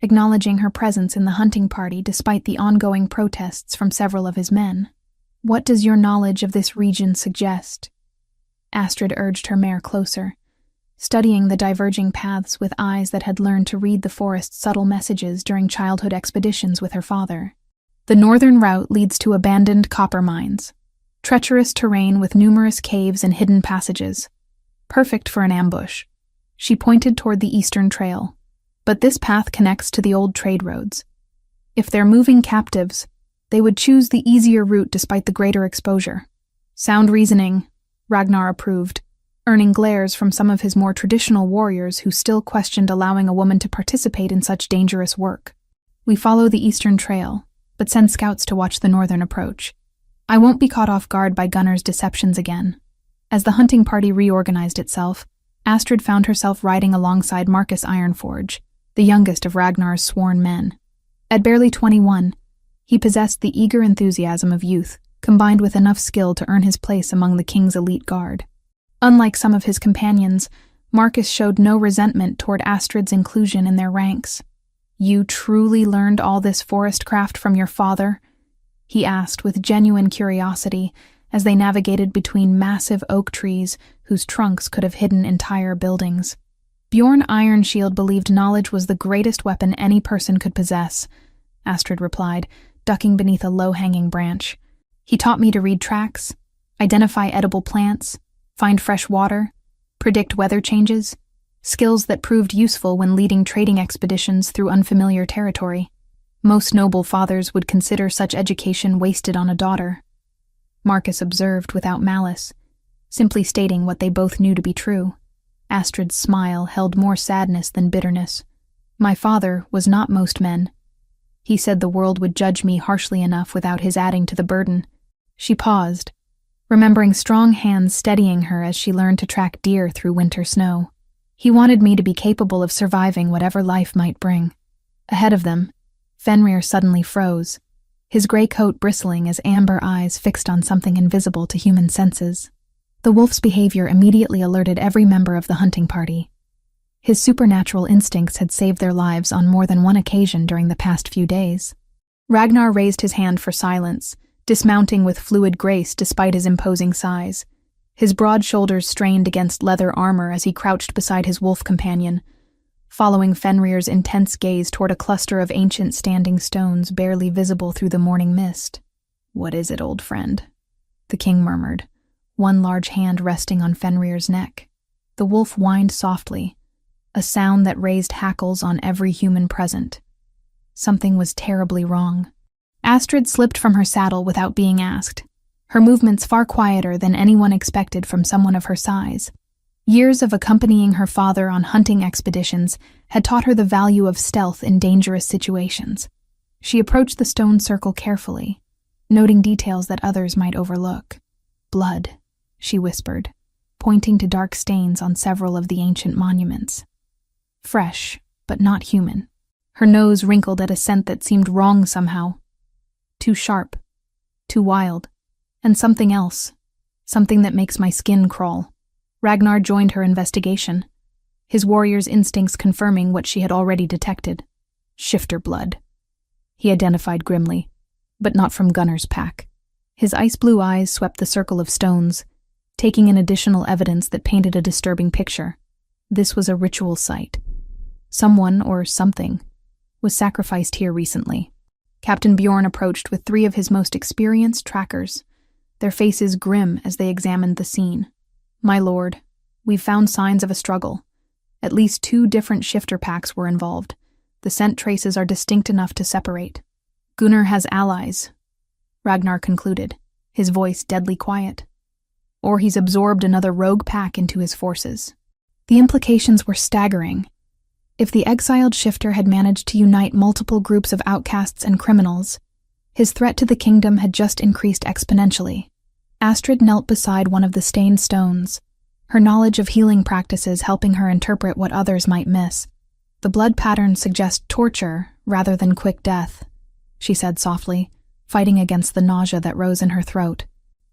S1: acknowledging her presence in the hunting party despite the ongoing protests from several of his men. "What does your knowledge of this region suggest?" Astrid urged her mare closer, studying the diverging paths with eyes that had learned to read the forest's subtle messages during childhood expeditions with her father. "The northern route leads to abandoned copper mines, treacherous terrain with numerous caves and hidden passages. Perfect for an ambush." She pointed toward the eastern trail. "But this path connects to the old trade roads. If they're moving captives, they would choose the easier route despite the greater exposure." "Sound reasoning," Ragnar approved, earning glares from some of his more traditional warriors who still questioned allowing a woman to participate in such dangerous work. "We follow the eastern trail, but send scouts to watch the northern approach. I won't be caught off guard by Gunnar's deceptions again." As the hunting party reorganized itself, Astrid found herself riding alongside Marcus Ironforge, the youngest of Ragnar's sworn men. At barely 21, he possessed the eager enthusiasm of youth, combined with enough skill to earn his place among the king's elite guard. Unlike some of his companions, Marcus showed no resentment toward Astrid's inclusion in their ranks. "You truly learned all this forest craft from your father?" he asked with genuine curiosity as they navigated between massive oak trees whose trunks could have hidden entire buildings. "Bjorn Ironshield believed knowledge was the greatest weapon any person could possess," Astrid replied, ducking beneath a low-hanging branch. "He taught me to read tracks, identify edible plants, find fresh water, predict weather changes, skills that proved useful when leading trading expeditions through unfamiliar territory. Most noble fathers would consider such education wasted on a daughter," Marcus observed without malice, simply stating what they both knew to be true. Astrid's smile held more sadness than bitterness. "My father was not most men. He said the world would judge me harshly enough without his adding to the burden." She paused, remembering strong hands steadying her as she learned to track deer through winter snow. "He wanted me to be capable of surviving whatever life might bring." Ahead of them, Fenrir suddenly froze, his gray coat bristling as amber eyes fixed on something invisible to human senses. The wolf's behavior immediately alerted every member of the hunting party. His supernatural instincts had saved their lives on more than one occasion during the past few days. Ragnar raised his hand for silence, dismounting with fluid grace despite his imposing size. His broad shoulders strained against leather armor as he crouched beside his wolf companion, following Fenrir's intense gaze toward a cluster of ancient standing stones barely visible through the morning mist. "What is it, old friend?" the king murmured, one large hand resting on Fenrir's neck. The wolf whined softly, a sound that raised hackles on every human present. Something was terribly wrong. Astrid slipped from her saddle without being asked, her movements far quieter than anyone expected from someone of her size. Years of accompanying her father on hunting expeditions had taught her the value of stealth in dangerous situations. She approached the stone circle carefully, noting details that others might overlook. "Blood," she whispered, pointing to dark stains on several of the ancient monuments. Fresh, but not human. Her nose wrinkled at a scent that seemed wrong somehow. Too sharp, too wild, and something else, something that makes my skin crawl. Ragnar joined her investigation, his warrior's instincts confirming what she had already detected. "Shifter blood," he identified grimly, but not from Gunnar's pack. His ice-blue eyes swept the circle of stones, taking in additional evidence that painted a disturbing picture. This was a ritual site. Someone, or something, was sacrificed here recently. Captain Bjorn approached with 3 of his most experienced trackers, their faces grim as they examined the scene. "My lord, we've found signs of a struggle. At least 2 different shifter packs were involved. The scent traces are distinct enough to separate. Gunnar has allies," Ragnar concluded, his voice deadly quiet. "Or he's absorbed another rogue pack into his forces." The implications were staggering. If the exiled shifter had managed to unite multiple groups of outcasts and criminals, His threat to the kingdom had just increased exponentially. Astrid knelt beside one of the stained stones, her knowledge of healing practices helping her interpret what others might miss. "The blood patterns suggest torture rather than quick death," she said softly, fighting against the nausea that rose in her throat.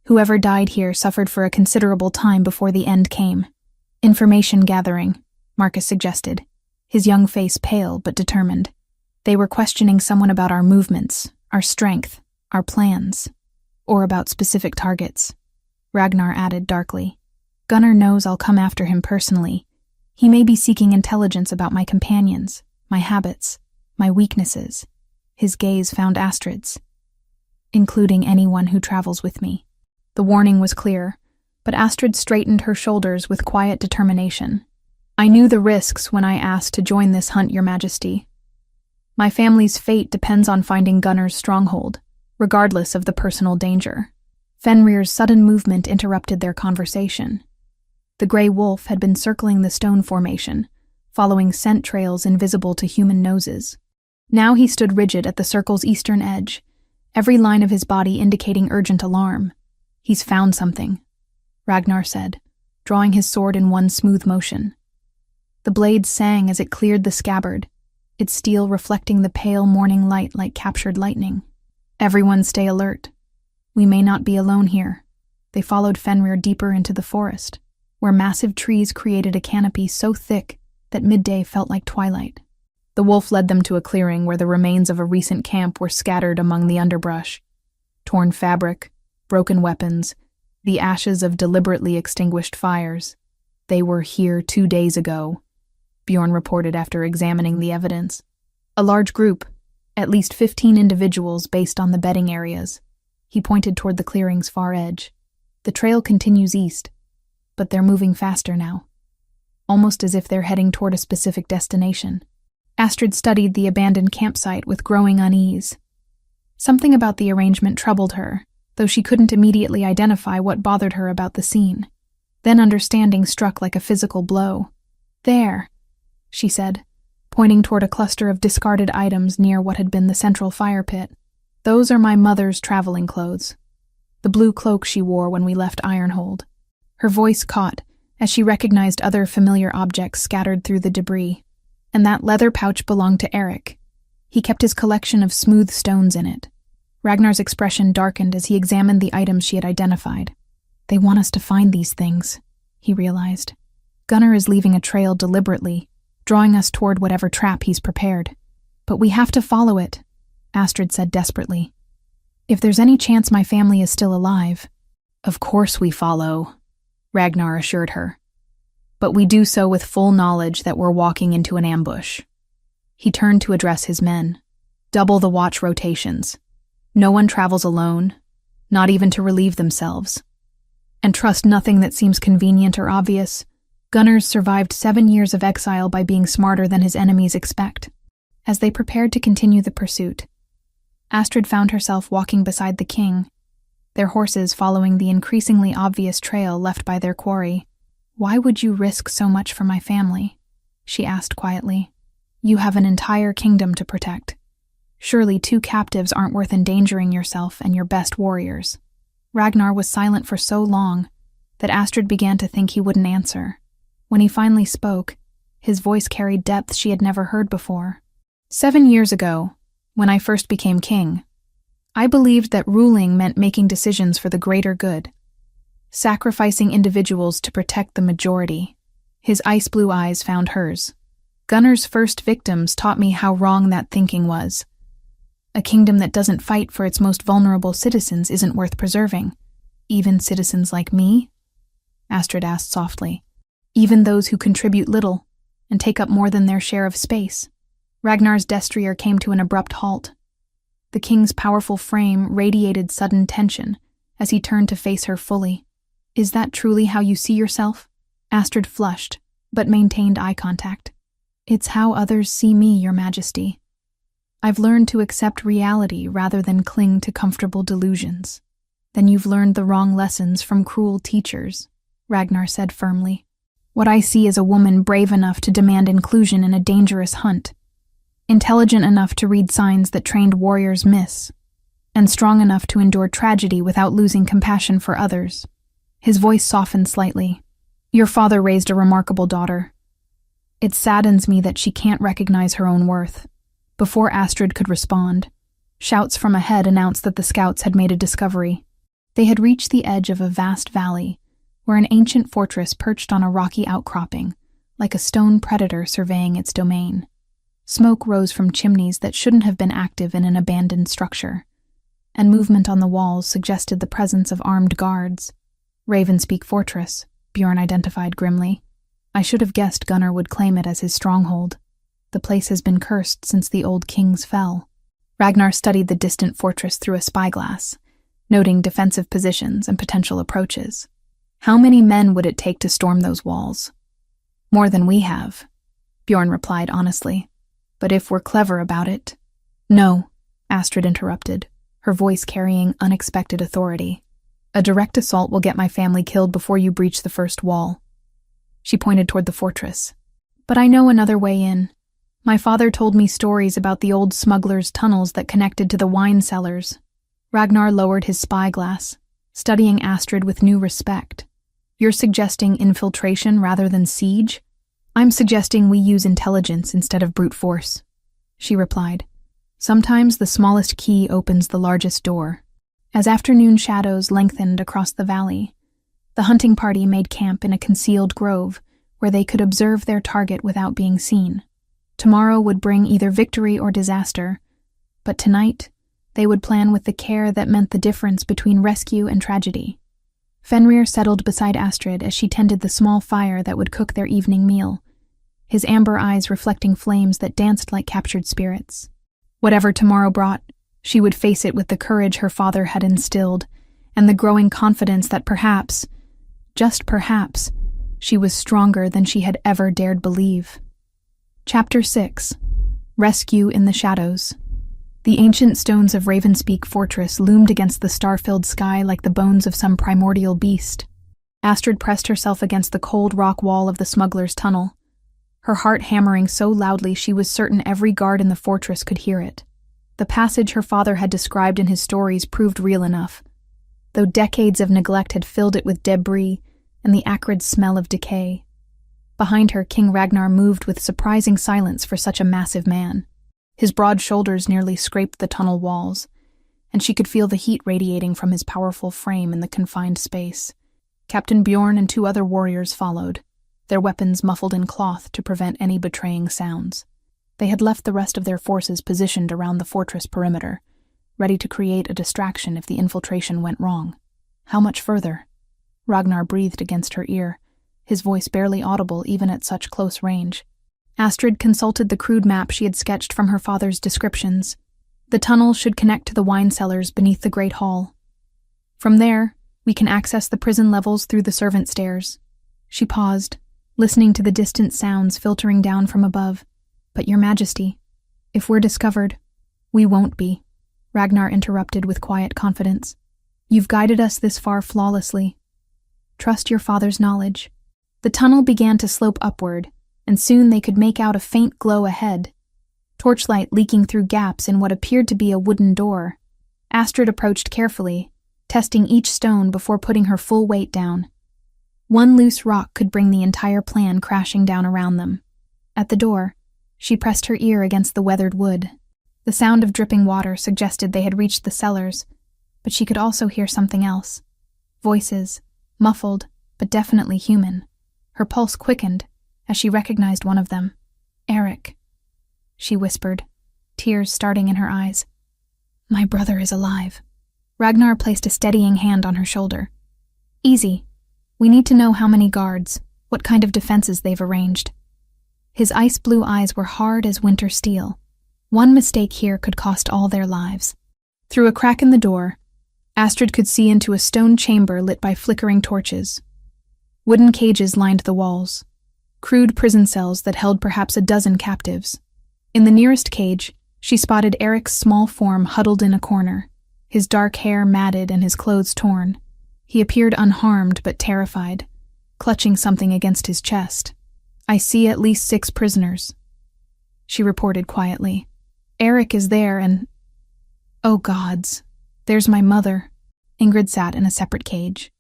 S1: "Whoever died here suffered for a considerable time before the end came." "Information gathering," Marcus suggested, his young face pale but determined. "They were questioning someone about our movements, our strength, our plans, or about specific targets," Ragnar added darkly. "Gunnar knows I'll come after him personally. He may be seeking intelligence about my companions, my habits, my weaknesses." His gaze found Astrid's. "Including anyone who travels with me." The warning was clear, but Astrid straightened her shoulders with quiet determination. "I knew the risks when I asked to join this hunt, Your Majesty. My family's fate depends on finding Gunnar's stronghold, regardless of the personal danger." Fenrir's sudden movement interrupted their conversation. The gray wolf had been circling the stone formation, following scent trails invisible to human noses. Now he stood rigid at the circle's eastern edge, every line of his body indicating urgent alarm. "He's found something," Ragnar said, drawing his sword in one smooth motion. The blade sang as it cleared the scabbard, its steel reflecting the pale morning light like captured lightning. "Everyone stay alert. We may not be alone here." They followed Fenrir deeper into the forest, where massive trees created a canopy so thick that midday felt like twilight. The wolf led them to a clearing where the remains of a recent camp were scattered among the underbrush. Torn fabric, broken weapons, the ashes of deliberately extinguished fires. "They were here 2 days ago," Bjorn reported after examining the evidence. "A large group, at least 15 individuals based on the bedding areas." He pointed toward the clearing's far edge. "The trail continues east, but they're moving faster now, almost as if they're heading toward a specific destination." Astrid studied the abandoned campsite with growing unease. Something about the arrangement troubled her, though she couldn't immediately identify what bothered her about the scene. Then understanding struck like a physical blow. "There," she said, pointing toward a cluster of discarded items near what had been the central fire pit. "Those are my mother's traveling clothes. The blue cloak she wore when we left Ironhold." Her voice caught as she recognized other familiar objects scattered through the debris. "And that leather pouch belonged to Eric. He kept his collection of smooth stones in it." Ragnar's expression darkened as he examined the items she had identified. "They want us to find these things," he realized. "Gunnar is leaving a trail deliberately, drawing us toward whatever trap he's prepared. But we have to follow it," Astrid said desperately. "If there's any chance my family is still alive." "Of course we follow," Ragnar assured her. "But we do so with full knowledge that we're walking into an ambush." He turned to address his men. "Double the watch rotations. No one travels alone, not even to relieve themselves. And trust nothing that seems convenient or obvious. Gunnar's survived 7 years of exile by being smarter than his enemies expect." As they prepared to continue the pursuit, Astrid found herself walking beside the king, their horses following the increasingly obvious trail left by their quarry. "Why would you risk so much for my family?" she asked quietly. "You have an entire kingdom to protect. Surely 2 captives aren't worth endangering yourself and your best warriors." Ragnar was silent for so long that Astrid began to think he wouldn't answer. When he finally spoke, his voice carried depth she had never heard before. 7 years ago, when I first became king, I believed that ruling meant making decisions for the greater good, sacrificing individuals to protect the majority. His ice-blue eyes found hers. Gunnar's first victims taught me how wrong that thinking was. A kingdom that doesn't fight for its most vulnerable citizens isn't worth preserving. "Even citizens like me?" Astrid asked softly. "Even those who contribute little and take up more than their share of space." Ragnar's destrier came to an abrupt halt. The king's powerful frame radiated sudden tension as he turned to face her fully. "Is that truly how you see yourself?" Astrid flushed, but maintained eye contact. "It's how others see me, Your Majesty. I've learned to accept reality rather than cling to comfortable delusions." "Then you've learned the wrong lessons from cruel teachers," Ragnar said firmly. "What I see is a woman brave enough to demand inclusion in a dangerous hunt, intelligent enough to read signs that trained warriors miss, and strong enough to endure tragedy without losing compassion for others. His voice softened slightly. Your father raised a remarkable daughter. It saddens me that she can't recognize her own worth. Before Astrid could respond, shouts from ahead announced that the scouts had made a discovery. They had reached the edge of a vast valley, where an ancient fortress perched on a rocky outcropping, like a stone predator surveying its domain. Smoke rose from chimneys that shouldn't have been active in an abandoned structure, and movement on the walls suggested the presence of armed guards. Ravenspeak Fortress, Bjorn identified grimly. I should have guessed Gunnar would claim it as his stronghold. The place has been cursed since the old kings fell. Ragnar studied the distant fortress through a spyglass, noting defensive positions and potential approaches. How many men would it take to storm those walls? More than we have, Bjorn replied honestly. But if we're clever about it— No, Astrid interrupted, her voice carrying unexpected authority. A direct assault will get my family killed before you breach the first wall. She pointed toward the fortress. But I know another way in. My father told me stories about the old smugglers' tunnels that connected to the wine cellars. Ragnar lowered his spyglass, studying Astrid with new respect. You're suggesting infiltration rather than siege? I'm suggesting we use intelligence instead of brute force, she replied. Sometimes the smallest key opens the largest door. As afternoon shadows lengthened across the valley, the hunting party made camp in a concealed grove where they could observe their target without being seen. Tomorrow would bring either victory or disaster, but tonight they would plan with the care that meant the difference between rescue and tragedy. Fenrir settled beside Astrid as she tended the small fire that would cook their evening meal, his amber eyes reflecting flames that danced like captured spirits. Whatever tomorrow brought, she would face it with the courage her father had instilled, and the growing confidence that perhaps, just perhaps, she was stronger than she had ever dared believe. Chapter 6. Rescue in the Shadows. The ancient stones of Ravenspeak Fortress loomed against the star-filled sky like the bones of some primordial beast. Astrid pressed herself against the cold rock wall of the smuggler's tunnel, her heart hammering so loudly she was certain every guard in the fortress could hear it. The passage her father had described in his stories proved real enough, though decades of neglect had filled it with debris and the acrid smell of decay. Behind her, King Ragnar moved with surprising silence for such a massive man. His broad shoulders nearly scraped the tunnel walls, and she could feel the heat radiating from his powerful frame in the confined space. Captain Bjorn and 2 other warriors followed, their weapons muffled in cloth to prevent any betraying sounds. They had left the rest of their forces positioned around the fortress perimeter, ready to create a distraction if the infiltration went wrong. How much further? Ragnar breathed against her ear, his voice barely audible even at such close range. Astrid consulted the crude map she had sketched from her father's descriptions. The tunnel should connect to the wine cellars beneath the Great Hall. From there, we can access the prison levels through the servant stairs. She paused, listening to the distant sounds filtering down from above. But Your Majesty, if we're discovered— We won't be, Ragnar interrupted with quiet confidence. You've guided us this far flawlessly. Trust your father's knowledge. The tunnel began to slope upward, and soon they could make out a faint glow ahead, torchlight leaking through gaps in what appeared to be a wooden door. Astrid approached carefully, testing each stone before putting her full weight down. One loose rock could bring the entire plan crashing down around them. At the door, she pressed her ear against the weathered wood. The sound of dripping water suggested they had reached the cellars, but she could also hear something else. Voices, muffled, but definitely human. Her pulse quickened as she recognized one of them. Eric, she whispered, tears starting in her eyes. My brother is alive. Ragnar placed a steadying hand on her shoulder. Easy. We need to know how many guards, what kind of defenses they've arranged. His ice-blue eyes were hard as winter steel. One mistake here could cost all their lives. Through a crack in the door, Astrid could see into a stone chamber lit by flickering torches. Wooden cages lined the walls, crude prison cells that held perhaps a dozen captives. In the nearest cage, she spotted Eric's small form huddled in a corner, his dark hair matted and his clothes torn. He appeared unharmed but terrified, clutching something against his chest. I see at least 6 prisoners, she reported quietly. Eric is there and— Oh gods, There's my mother. Ingrid sat in a separate cage,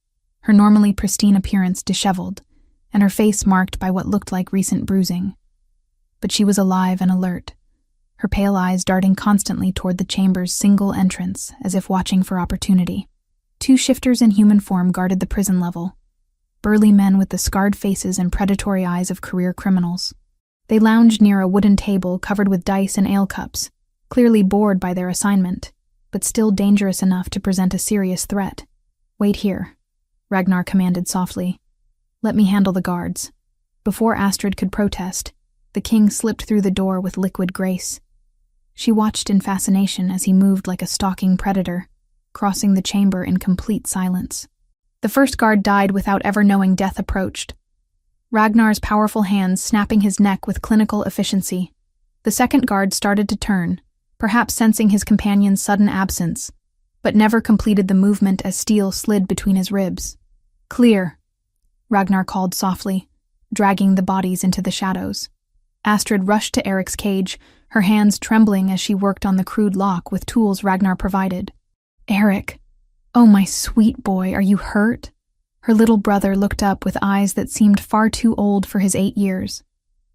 S1: her normally pristine appearance disheveled, and her face marked by what looked like recent bruising. But she was alive and alert, her pale eyes darting constantly toward the chamber's single entrance, as if watching for opportunity. 2 shifters in human form guarded the prison level, burly men with the scarred faces and predatory eyes of career criminals. They lounged near a wooden table covered with dice and ale cups, clearly bored by their assignment, but still dangerous enough to present a serious threat. "Wait here," Ragnar commanded softly. "Let me handle the guards." Before Astrid could protest, the king slipped through the door with liquid grace. She watched in fascination as he moved like a stalking predator, crossing the chamber in complete silence. The first guard died without ever knowing death approached, Ragnar's powerful hands snapping his neck with clinical efficiency. The second guard started to turn, perhaps sensing his companion's sudden absence, but never completed the movement as steel slid between his ribs. "Clear," Ragnar called softly, dragging the bodies into the shadows. Astrid rushed to Eric's cage, her hands trembling as she worked on the crude lock with tools Ragnar provided. "Eric, oh my sweet boy, are you hurt?" Her little brother looked up with eyes that seemed far too old for his 8 years.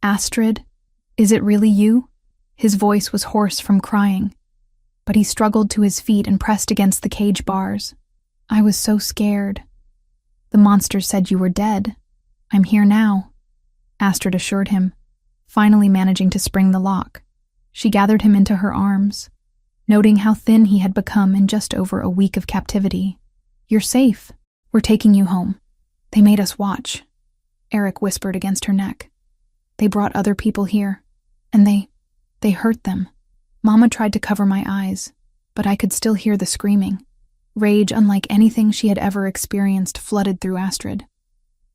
S1: "Astrid, is it really you?" His voice was hoarse from crying, but he struggled to his feet and pressed against the cage bars. "I was so scared. The monsters said you were dead. I'm here now," Astrid assured him, finally managing to spring the lock. She gathered him into her arms, noting how thin he had become in just over a week of captivity. "You're safe. We're taking you home. They made us watch," Eric whispered against her neck. "They brought other people here, and they hurt them. Mama tried to cover my eyes, but I could still hear the screaming." Rage unlike anything she had ever experienced flooded through Astrid.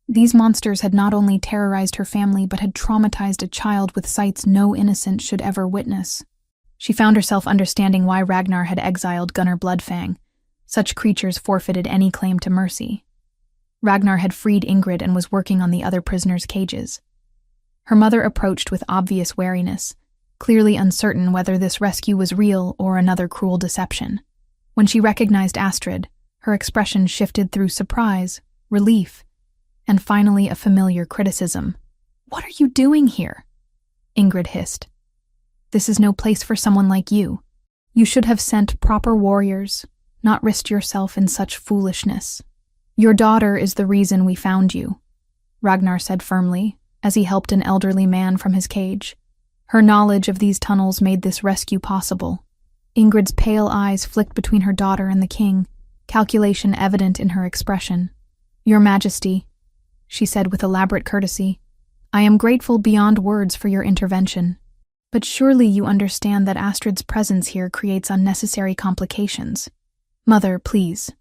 S1: These monsters had not only terrorized her family but had traumatized a child with sights no innocent should ever witness. She found herself understanding why Ragnar had exiled Gunnar Bloodfang. Such creatures forfeited any claim to mercy. Ragnar had freed Ingrid and was working on the other prisoners' cages. Her mother approached with obvious wariness, clearly uncertain whether this rescue was real or another cruel deception. When she recognized Astrid, her expression shifted through surprise, relief, and finally a familiar criticism. "What are you doing here?" Ingrid hissed. "This is no place for someone like you. You should have sent proper warriors, not risked yourself in such foolishness. Your daughter is the reason we found you," Ragnar said firmly, as he helped an elderly man from his cage. Her knowledge of these tunnels made this rescue possible. Ingrid's pale eyes flicked between her daughter and the king, calculation evident in her expression. "Your Majesty," she said with elaborate courtesy, "I am grateful beyond words for your intervention. But surely you understand that Astrid's presence here creates unnecessary complications." "Mother, please,"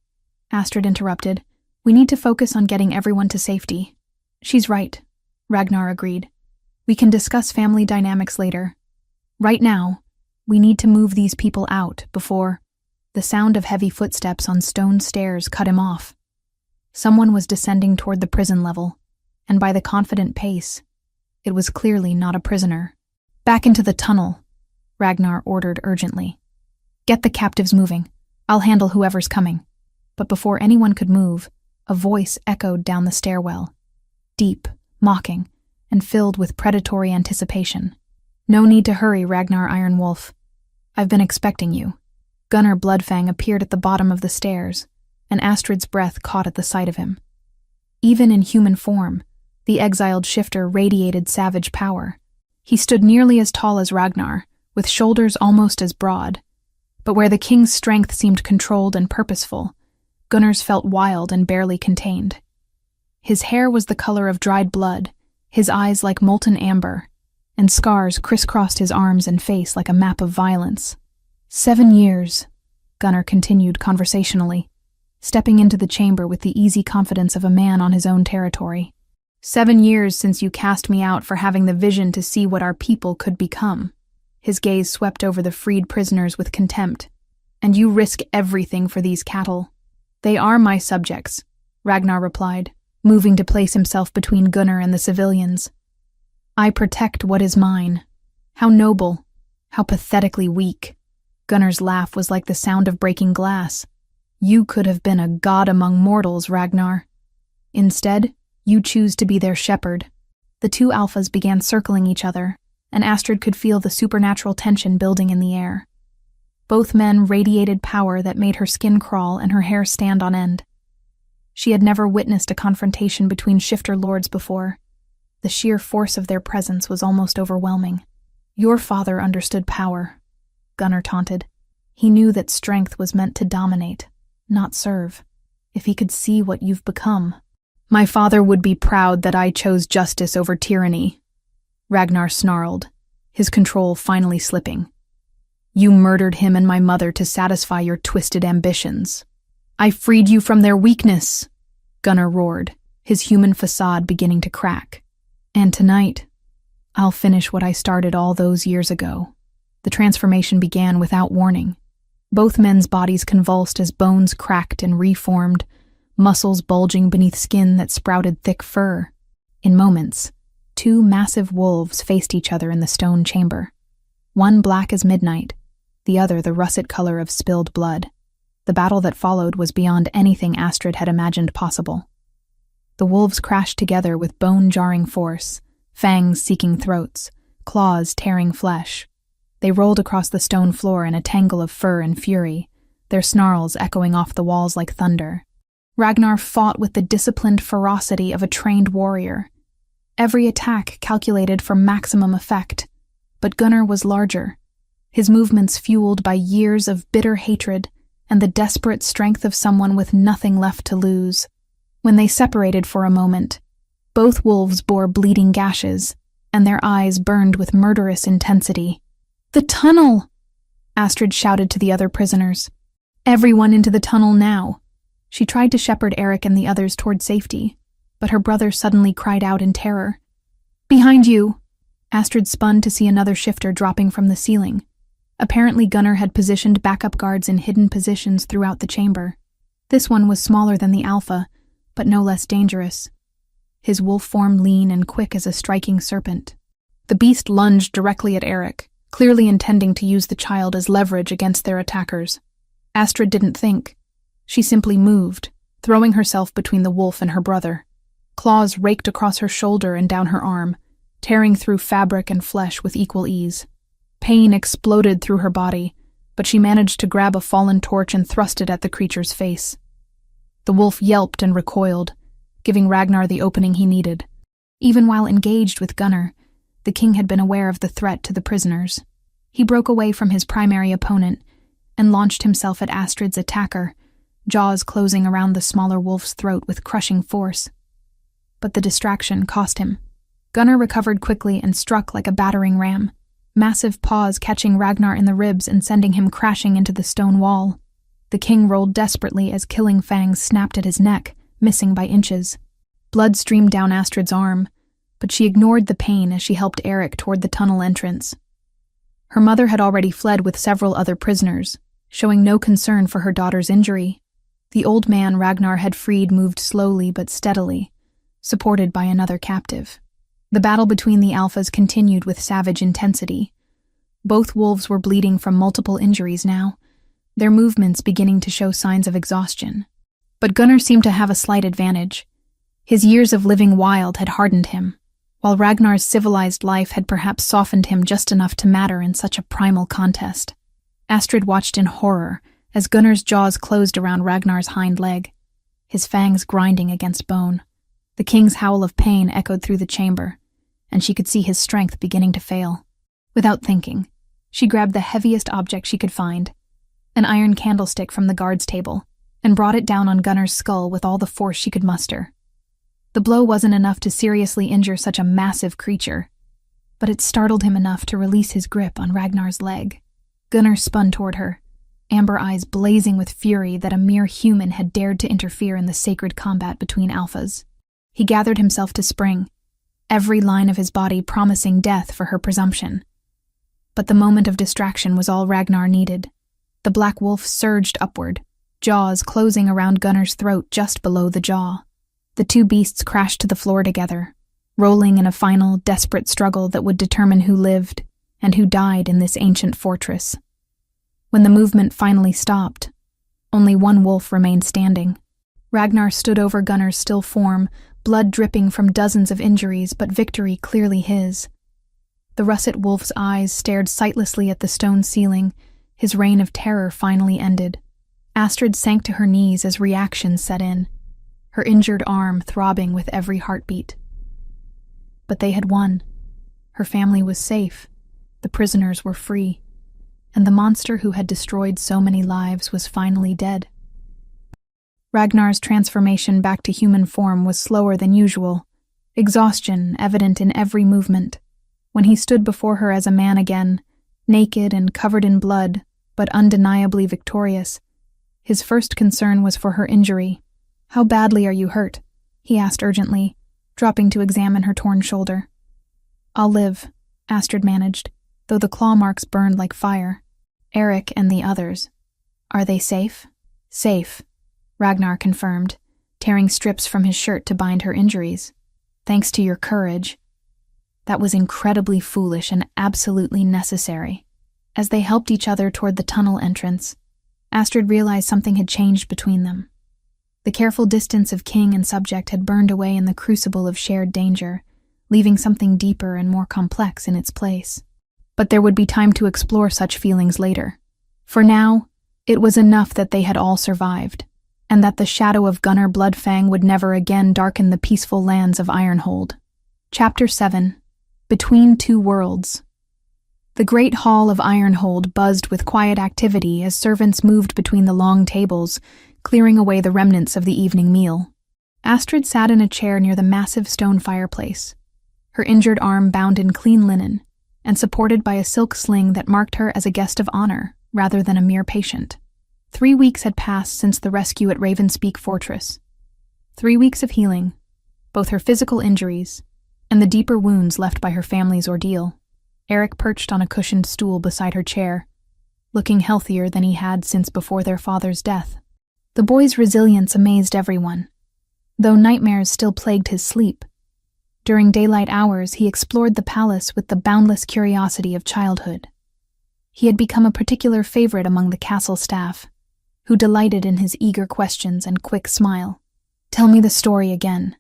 S1: Astrid interrupted. "We need to focus on getting everyone to safety." "She's right," Ragnar agreed. "We can discuss family dynamics later. Right now, we need to move these people out before—" The sound of heavy footsteps on stone stairs cut him off. Someone was descending toward the prison level, and by the confident pace, it was clearly not a prisoner. "Back into the tunnel," Ragnar ordered urgently. "Get the captives moving. I'll handle whoever's coming." But before anyone could move, a voice echoed down the stairwell, deep, mocking, and filled with predatory anticipation. "No need to hurry, Ragnar Ironwolf. I've been expecting you." Gunnar Bloodfang appeared at the bottom of the stairs, and Astrid's breath caught at the sight of him. Even in human form, the exiled shifter radiated savage power. He stood nearly as tall as Ragnar, with shoulders almost as broad. But where the king's strength seemed controlled and purposeful, Gunnar's felt wild and barely contained. His hair was the color of dried blood, his eyes like molten amber, and scars crisscrossed his arms and face like a map of violence. 7 years, Gunnar continued conversationally, stepping into the chamber with the easy confidence of a man on his own territory. 7 years since you cast me out for having the vision to see what our people could become. His gaze swept over the freed prisoners with contempt. "And you risk everything for these cattle." "They are my subjects," Ragnar replied, moving to place himself between Gunnar and the civilians. "I protect what is mine." How noble, how pathetically weak. Gunnar's laugh was like the sound of breaking glass. You could have been a god among mortals, Ragnar. Instead, you choose to be their shepherd. The two alphas began circling each other, and Astrid could feel the supernatural tension building in the air. Both men radiated power that made her skin crawl and her hair stand on end. She had never witnessed a confrontation between shifter lords before. The sheer force of their presence was almost overwhelming. Your father understood power, Gunnar taunted. He knew that strength was meant to dominate, not serve. If he could see what you've become. My father would be proud that I chose justice over tyranny, Ragnar snarled, his control finally slipping. You murdered him and my mother to satisfy your twisted ambitions. I freed you from their weakness, Gunnar roared, his human facade beginning to crack. And tonight, I'll finish what I started all those years ago. The transformation began without warning. Both men's bodies convulsed as bones cracked and reformed, muscles bulging beneath skin that sprouted thick fur. In moments, two massive wolves faced each other in the stone chamber. One black as midnight, the other the russet color of spilled blood. The battle that followed was beyond anything Astrid had imagined possible. The wolves crashed together with bone-jarring force, fangs seeking throats, claws tearing flesh. They rolled across the stone floor in a tangle of fur and fury, their snarls echoing off the walls like thunder. Ragnar fought with the disciplined ferocity of a trained warrior. Every attack calculated for maximum effect, but Gunnar was larger, his movements fueled by years of bitter hatred and the desperate strength of someone with nothing left to lose. When they separated for a moment, both wolves bore bleeding gashes, and their eyes burned with murderous intensity. The tunnel! Astrid shouted to the other prisoners. Everyone into the tunnel now. She tried to shepherd Eric and the others toward safety, but her brother suddenly cried out in terror. Behind you! Astrid spun to see another shifter dropping from the ceiling. Apparently Gunnar had positioned backup guards in hidden positions throughout the chamber. This one was smaller than the alpha, but no less dangerous. His wolf form lean and quick as a striking serpent. The beast lunged directly at Eric, clearly intending to use the child as leverage against their attackers. Astrid didn't think. She simply moved, throwing herself between the wolf and her brother. Claws raked across her shoulder and down her arm, tearing through fabric and flesh with equal ease. Pain exploded through her body, but she managed to grab a fallen torch and thrust it at the creature's face. The wolf yelped and recoiled, giving Ragnar the opening he needed. Even while engaged with Gunnar, the king had been aware of the threat to the prisoners. He broke away from his primary opponent and launched himself at Astrid's attacker, jaws closing around the smaller wolf's throat with crushing force. But the distraction cost him. Gunnar recovered quickly and struck like a battering ram, massive paws catching Ragnar in the ribs and sending him crashing into the stone wall. The king rolled desperately as killing fangs snapped at his neck, missing by inches. Blood streamed down Astrid's arm, but she ignored the pain as she helped Eric toward the tunnel entrance. Her mother had already fled with several other prisoners, showing no concern for her daughter's injury. The old man Ragnar had freed moved slowly but steadily, supported by another captive. The battle between the alphas continued with savage intensity. Both wolves were bleeding from multiple injuries now, their movements beginning to show signs of exhaustion. But Gunnar seemed to have a slight advantage. His years of living wild had hardened him, while Ragnar's civilized life had perhaps softened him just enough to matter in such a primal contest. Astrid watched in horror as Gunnar's jaws closed around Ragnar's hind leg, his fangs grinding against bone. The king's howl of pain echoed through the chamber, and she could see his strength beginning to fail. Without thinking, she grabbed the heaviest object she could find, an iron candlestick from the guard's table, and brought it down on Gunnar's skull with all the force she could muster. The blow wasn't enough to seriously injure such a massive creature, but it startled him enough to release his grip on Ragnar's leg. Gunnar spun toward her, amber eyes blazing with fury that a mere human had dared to interfere in the sacred combat between alphas. He gathered himself to spring, every line of his body promising death for her presumption. But the moment of distraction was all Ragnar needed. The black wolf surged upward, jaws closing around Gunnar's throat just below the jaw. The two beasts crashed to the floor together, rolling in a final, desperate struggle that would determine who lived and who died in this ancient fortress. When the movement finally stopped, only one wolf remained standing. Ragnar stood over Gunnar's still form, blood dripping from dozens of injuries, but victory clearly his. The russet wolf's eyes stared sightlessly at the stone ceiling. His reign of terror finally ended. Astrid sank to her knees as reaction set in, her injured arm throbbing with every heartbeat. But they had won. Her family was safe, the prisoners were free, and the monster who had destroyed so many lives was finally dead. Ragnar's transformation back to human form was slower than usual, exhaustion evident in every movement. When he stood before her as a man again, naked and covered in blood, but undeniably victorious, his first concern was for her injury. "How badly are you hurt?" he asked urgently, dropping to examine her torn shoulder. "I'll live," Astrid managed, though the claw marks burned like fire. "Eric and the others. Are they safe?" "Safe," Ragnar confirmed, tearing strips from his shirt to bind her injuries. "Thanks to your courage." That was incredibly foolish and absolutely necessary. As they helped each other toward the tunnel entrance, Astrid realized something had changed between them. The careful distance of king and subject had burned away in the crucible of shared danger, leaving something deeper and more complex in its place. But there would be time to explore such feelings later. For now, it was enough that they had all survived, and that the shadow of Gunnar Bloodfang would never again darken the peaceful lands of Ironhold. Chapter 7. Between Two Worlds. The great hall of Ironhold buzzed with quiet activity as servants moved between the long tables, clearing away the remnants of the evening meal. Astrid sat in a chair near the massive stone fireplace, her injured arm bound in clean linen, and supported by a silk sling that marked her as a guest of honor rather than a mere patient. 3 weeks had passed since the rescue at Ravenspeak Fortress. 3 weeks of healing, both her physical injuries and the deeper wounds left by her family's ordeal. Eric perched on a cushioned stool beside her chair, looking healthier than he had since before their father's death. The boy's resilience amazed everyone, though nightmares still plagued his sleep. During daylight hours, he explored the palace with the boundless curiosity of childhood. He had become a particular favorite among the castle staff, who delighted in his eager questions and quick smile. "Tell me the story again,"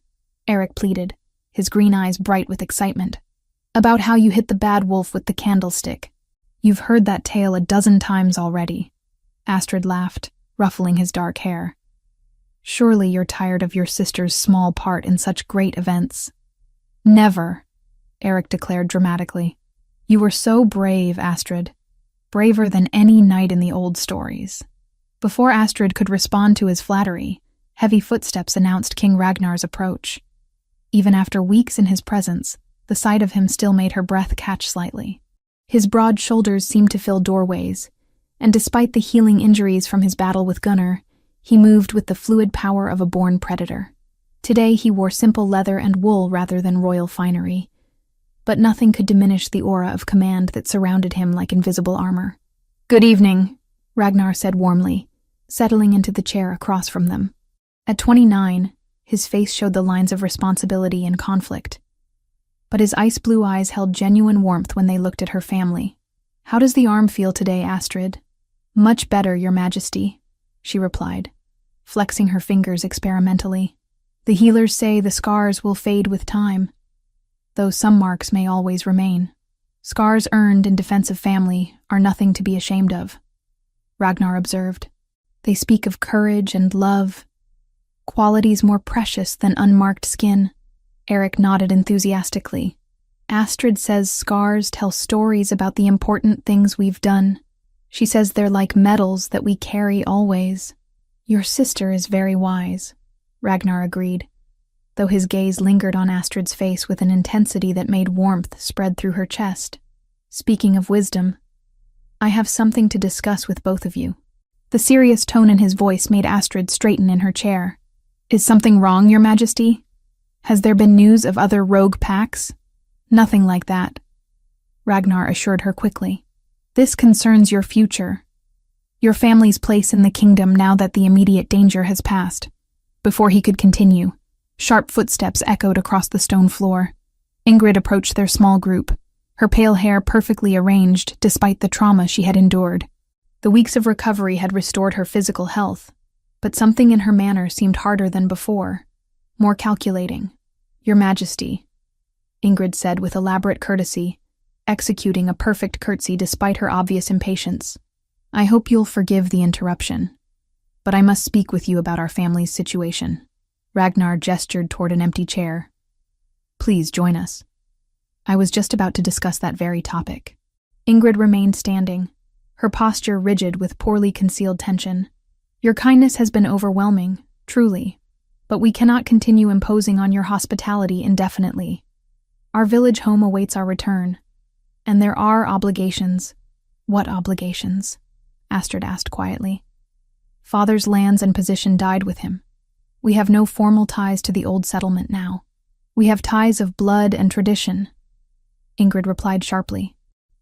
S1: Eric pleaded, his green eyes bright with excitement. "About how you hit the bad wolf with the candlestick." "You've heard that tale a dozen times already," Astrid laughed, ruffling his dark hair. "Surely you're tired of your sister's small part in such great events." "Never," Eric declared dramatically. "You were so brave, Astrid. Braver than any knight in the old stories." Before Astrid could respond to his flattery, heavy footsteps announced King Ragnar's approach. Even after weeks in his presence, the sight of him still made her breath catch slightly. His broad shoulders seemed to fill doorways, and despite the healing injuries from his battle with Gunnar, he moved with the fluid power of a born predator. Today he wore simple leather and wool rather than royal finery, but nothing could diminish the aura of command that surrounded him like invisible armor. "Good evening," Ragnar said warmly, settling into the chair across from them. At 29, his face showed the lines of responsibility and conflict, but his ice-blue eyes held genuine warmth when they looked at her family. "How does the arm feel today, Astrid?" "Much better, Your Majesty," she replied, flexing her fingers experimentally. "The healers say the scars will fade with time, though some marks may always remain. Scars earned in defense of family are nothing to be ashamed of," Ragnar observed. "They speak of courage and love, qualities more precious than unmarked skin." Eric nodded enthusiastically. "Astrid says scars tell stories about the important things we've done. She says they're like medals that we carry always." "Your sister is very wise," Ragnar agreed, though his gaze lingered on Astrid's face with an intensity that made warmth spread through her chest. "Speaking of wisdom, I have something to discuss with both of you." The serious tone in his voice made Astrid straighten in her chair. "Is something wrong, Your Majesty? Has there been news of other rogue packs?" "Nothing like that," Ragnar assured her quickly. "This concerns your future, your family's place in the kingdom now that the immediate danger has passed." Before he could continue, sharp footsteps echoed across the stone floor. Ingrid approached their small group, her pale hair perfectly arranged despite the trauma she had endured. The weeks of recovery had restored her physical health, but something in her manner seemed harder than before, more calculating. "Your Majesty," Ingrid said with elaborate courtesy, executing a perfect curtsy despite her obvious impatience. "I hope you'll forgive the interruption, but I must speak with you about our family's situation." Ragnar gestured toward an empty chair. "Please join us." I was just about to discuss that very topic. Ingrid remained standing, her posture rigid with poorly concealed tension. "Your kindness has been overwhelming, truly, but we cannot continue imposing on your hospitality indefinitely. Our village home awaits our return, and there are obligations." "What obligations?" Astrid asked quietly. "Father's lands and position died with him. We have no formal ties to the old settlement now. We have ties of blood and tradition," Ingrid replied sharply.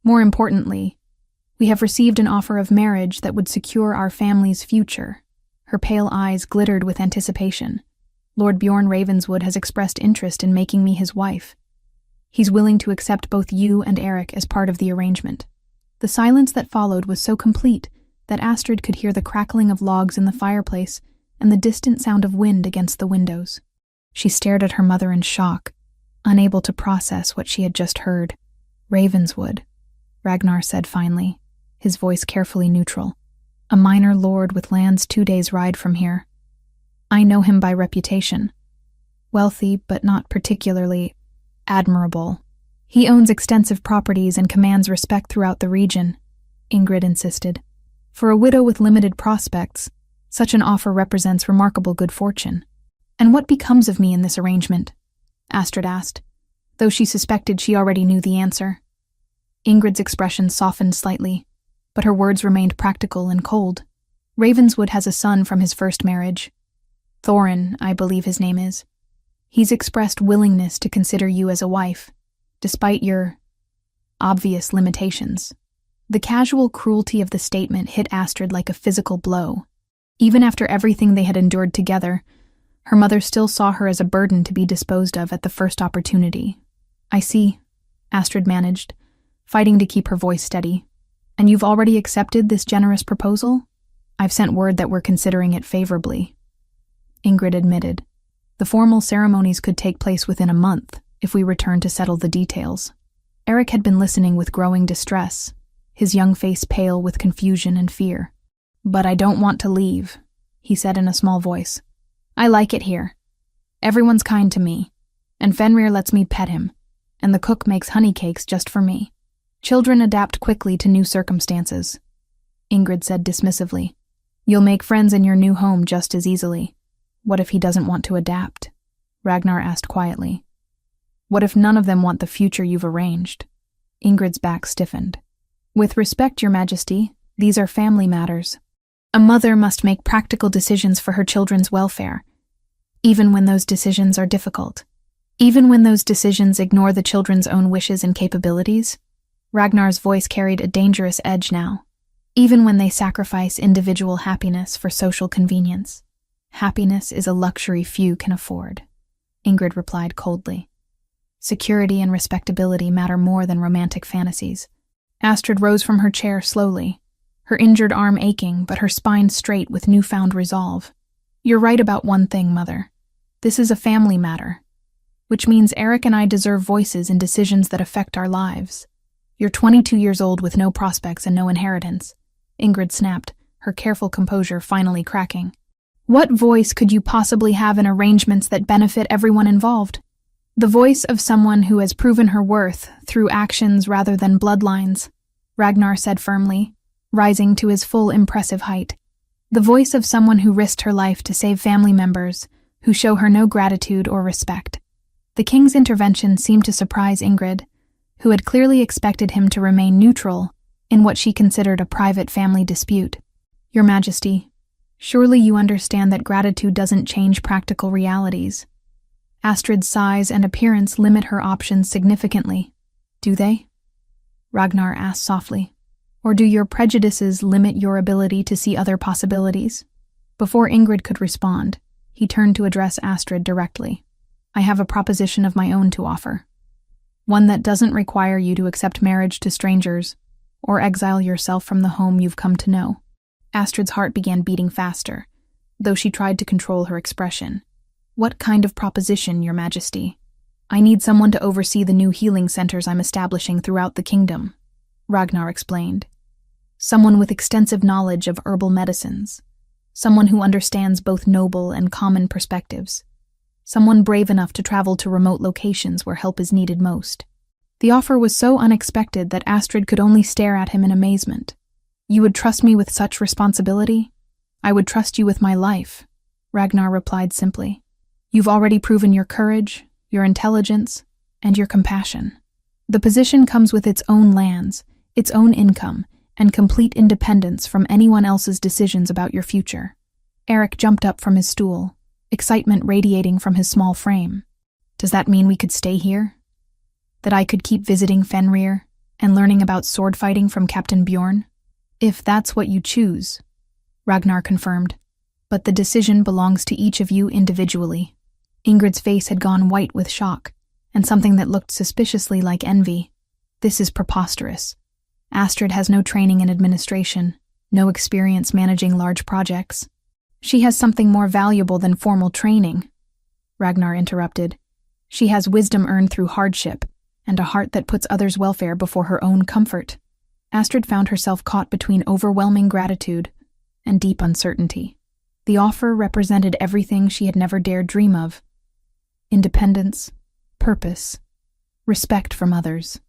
S1: "More importantly, we have received an offer of marriage that would secure our family's future." Her pale eyes glittered with anticipation. "Lord Bjorn Ravenswood has expressed interest in making me his wife. He's willing to accept both you and Eric as part of the arrangement." The silence that followed was so complete that Astrid could hear the crackling of logs in the fireplace and the distant sound of wind against the windows. She stared at her mother in shock, unable to process what she had just heard. "Ravenswood," Ragnar said finally, his voice carefully neutral. "A minor lord with lands 2 days' ride from here. I know him by reputation. Wealthy, but not particularly admirable. He owns extensive properties and commands respect throughout the region," Ingrid insisted. "For a widow with limited prospects, such an offer represents remarkable good fortune." "And what becomes of me in this arrangement?" Astrid asked, though she suspected she already knew the answer. Ingrid's expression softened slightly, but her words remained practical and cold. "Ravenswood has a son from his first marriage. Thorin, I believe his name is. He's expressed willingness to consider you as a wife, despite your obvious limitations." The casual cruelty of the statement hit Astrid like a physical blow. Even after everything they had endured together, her mother still saw her as a burden to be disposed of at the first opportunity. "I see," Astrid managed, fighting to keep her voice steady. "And you've already accepted this generous proposal?" "I've sent word that we're considering it favorably," Ingrid admitted. "The formal ceremonies could take place within a month if we return to settle the details." Eric had been listening with growing distress, his young face pale with confusion and fear. "But I don't want to leave," he said in a small voice. "I like it here. Everyone's kind to me, and Fenrir lets me pet him, and the cook makes honey cakes just for me. Children adapt quickly to new circumstances," Ingrid said dismissively. "You'll make friends in your new home just as easily." "What if he doesn't want to adapt?" Ragnar asked quietly. "What if none of them want the future you've arranged?" Ingrid's back stiffened. "With respect, Your Majesty, these are family matters. A mother must make practical decisions for her children's welfare, even when those decisions are difficult. Even when those decisions ignore the children's own wishes and capabilities." Ragnar's voice carried a dangerous edge now. "Even when they sacrifice individual happiness for social convenience. Happiness is a luxury few can afford," Ingrid replied coldly. "Security and respectability matter more than romantic fantasies." Astrid rose from her chair slowly, her injured arm aching but her spine straight with newfound resolve. "You're right about one thing, Mother. This is a family matter, which means Eric and I deserve voices in decisions that affect our lives. You're 22 years old with no prospects and no inheritance," Ingrid snapped, her careful composure finally cracking. "What voice could you possibly have in arrangements that benefit everyone involved?" "The voice of someone who has proven her worth through actions rather than bloodlines," Ragnar said firmly, rising to his full impressive height. "The voice of someone who risked her life to save family members who show her no gratitude or respect." The king's intervention seemed to surprise Ingrid, who had clearly expected him to remain neutral in what she considered a private family dispute. "Your Majesty, surely you understand that gratitude doesn't change practical realities. Astrid's size and appearance limit her options significantly. Do they?" Ragnar asked softly. "Or do your prejudices limit your ability to see other possibilities?" Before Ingrid could respond, he turned to address Astrid directly. "I have a proposition of my own to offer. One that doesn't require you to accept marriage to strangers, or exile yourself from the home you've come to know. Astrid's heart began beating faster, though she tried to control her expression. What kind of proposition, Your Majesty? I need someone to oversee the new healing centers I'm establishing throughout the kingdom, Ragnar explained. Someone with extensive knowledge of herbal medicines. Someone who understands both noble and common perspectives. Someone brave enough to travel to remote locations where help is needed most. The offer was so unexpected that Astrid could only stare at him in amazement. You would trust me with such responsibility? I would trust you with my life, Ragnar replied simply. You've already proven your courage, your intelligence, and your compassion. The position comes with its own lands, its own income, and complete independence from anyone else's decisions about your future. Eric jumped up from his stool, excitement radiating from his small frame. Does that mean we could stay here? That I could keep visiting Fenrir and learning about sword fighting from Captain Bjorn? If that's what you choose, Ragnar confirmed. But the decision belongs to each of you individually. Ingrid's face had gone white with shock, and something that looked suspiciously like envy. This is preposterous. Astrid has no training in administration, no experience managing large projects. She has something more valuable than formal training, Ragnar interrupted. She has wisdom earned through hardship, and a heart that puts others' welfare before her own comfort. Astrid found herself caught between overwhelming gratitude and deep uncertainty. The offer represented everything she had never dared dream of. Independence, purpose, respect from others.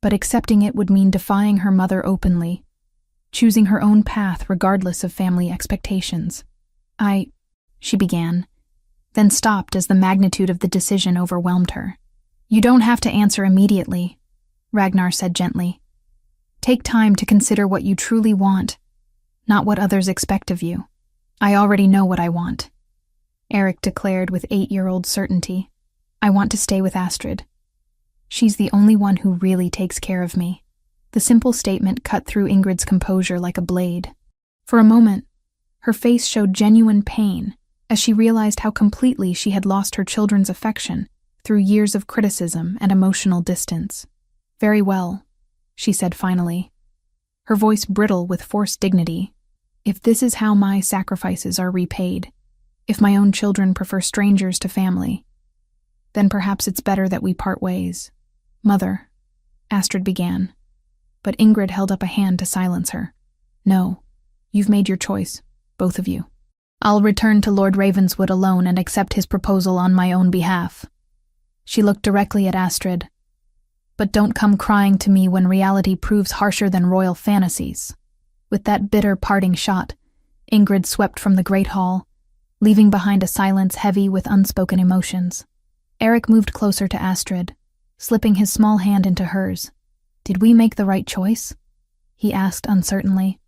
S1: But accepting it would mean defying her mother openly, choosing her own path regardless of family expectations. She began, then stopped as the magnitude of the decision overwhelmed her. You don't have to answer immediately, Ragnar said gently. Take time to consider what you truly want, not what others expect of you. I already know what I want, Eric declared with 8-year-old certainty. I want to stay with Astrid. She's the only one who really takes care of me. The simple statement cut through Ingrid's composure like a blade. For a moment, her face showed genuine pain as she realized how completely she had lost her children's affection through years of criticism and emotional distance. Very well, she said finally, her voice brittle with forced dignity. If this is how my sacrifices are repaid, if my own children prefer strangers to family, then perhaps it's better that we part ways. Mother, Astrid began, but Ingrid held up a hand to silence her. No, you've made your choice, both of you. I'll return to Lord Ravenswood alone and accept his proposal on my own behalf. She looked directly at Astrid. But don't come crying to me when reality proves harsher than royal fantasies. With that bitter parting shot, Ingrid swept from the great hall, leaving behind a silence heavy with unspoken emotions. Eric moved closer to Astrid, slipping his small hand into hers. Did we make the right choice? He asked uncertainly.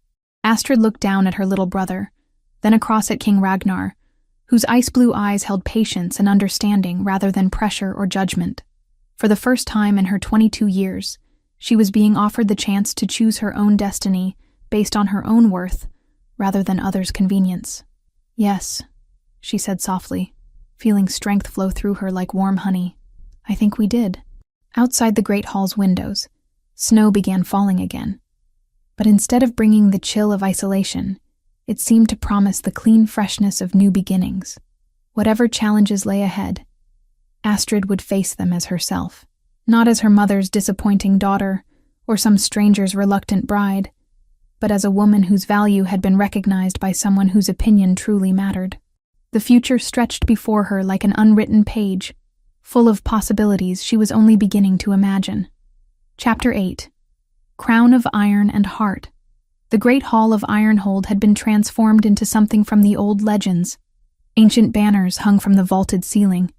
S1: Astrid looked down at her little brother, then across at King Ragnar, whose ice-blue eyes held patience and understanding rather than pressure or judgment. For the first time in her 22 years, she was being offered the chance to choose her own destiny based on her own worth rather than others' convenience. Yes, she said softly, feeling strength flow through her like warm honey. I think we did. Outside the great hall's windows, snow began falling again. But instead of bringing the chill of isolation, it seemed to promise the clean freshness of new beginnings. Whatever challenges lay ahead, Astrid would face them as herself, not as her mother's disappointing daughter or some stranger's reluctant bride, but as a woman whose value had been recognized by someone whose opinion truly mattered. The future stretched before her like an unwritten page, full of possibilities she was only beginning to imagine. Chapter 8. Crown of Iron and Heart. The great hall of Ironhold had been transformed into something from the old legends. Ancient banners hung from the vaulted ceiling,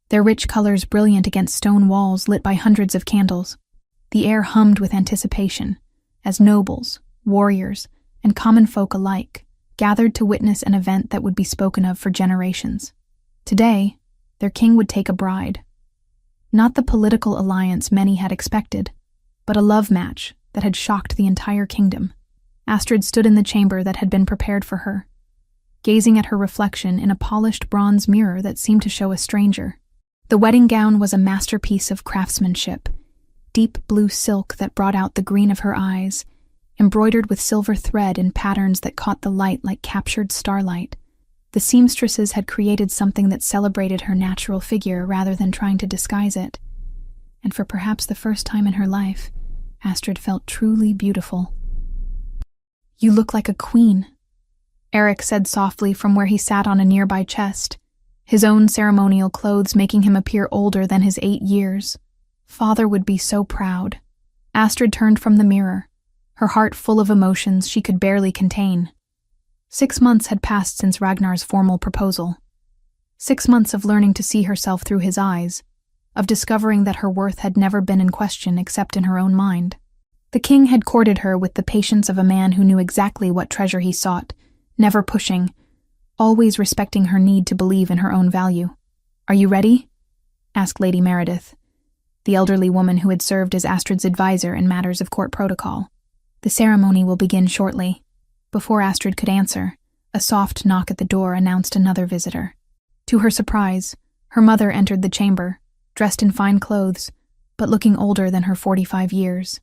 S1: their rich colors brilliant against stone walls lit by hundreds of candles. The air hummed with anticipation, as nobles, warriors, and common folk alike gathered to witness an event that would be spoken of for generations. Today, their king would take a bride. Not the political alliance many had expected, but a love match that had shocked the entire kingdom. Astrid stood in the chamber that had been prepared for her, gazing at her reflection in a polished bronze mirror that seemed to show a stranger. The wedding gown was a masterpiece of craftsmanship, deep blue silk that brought out the green of her eyes, embroidered with silver thread in patterns that caught the light like captured starlight. The seamstresses had created something that celebrated her natural figure rather than trying to disguise it. And for perhaps the first time in her life, Astrid felt truly beautiful. "You look like a queen," Eric said softly from where he sat on a nearby chest, his own ceremonial clothes making him appear older than his 8 years. Father would be so proud. Astrid turned from the mirror, her heart full of emotions she could barely contain. 6 months had passed since Ragnar's formal proposal. 6 months of learning to see herself through his eyes, of discovering that her worth had never been in question except in her own mind. The king had courted her with the patience of a man who knew exactly what treasure he sought, never pushing, always respecting her need to believe in her own value. "Are you ready?" asked Lady Meredith, the elderly woman who had served as Astrid's advisor in matters of court protocol. "The ceremony will begin shortly." Before Astrid could answer, a soft knock at the door announced another visitor. To her surprise, her mother entered the chamber, dressed in fine clothes, but looking older than her 45 years.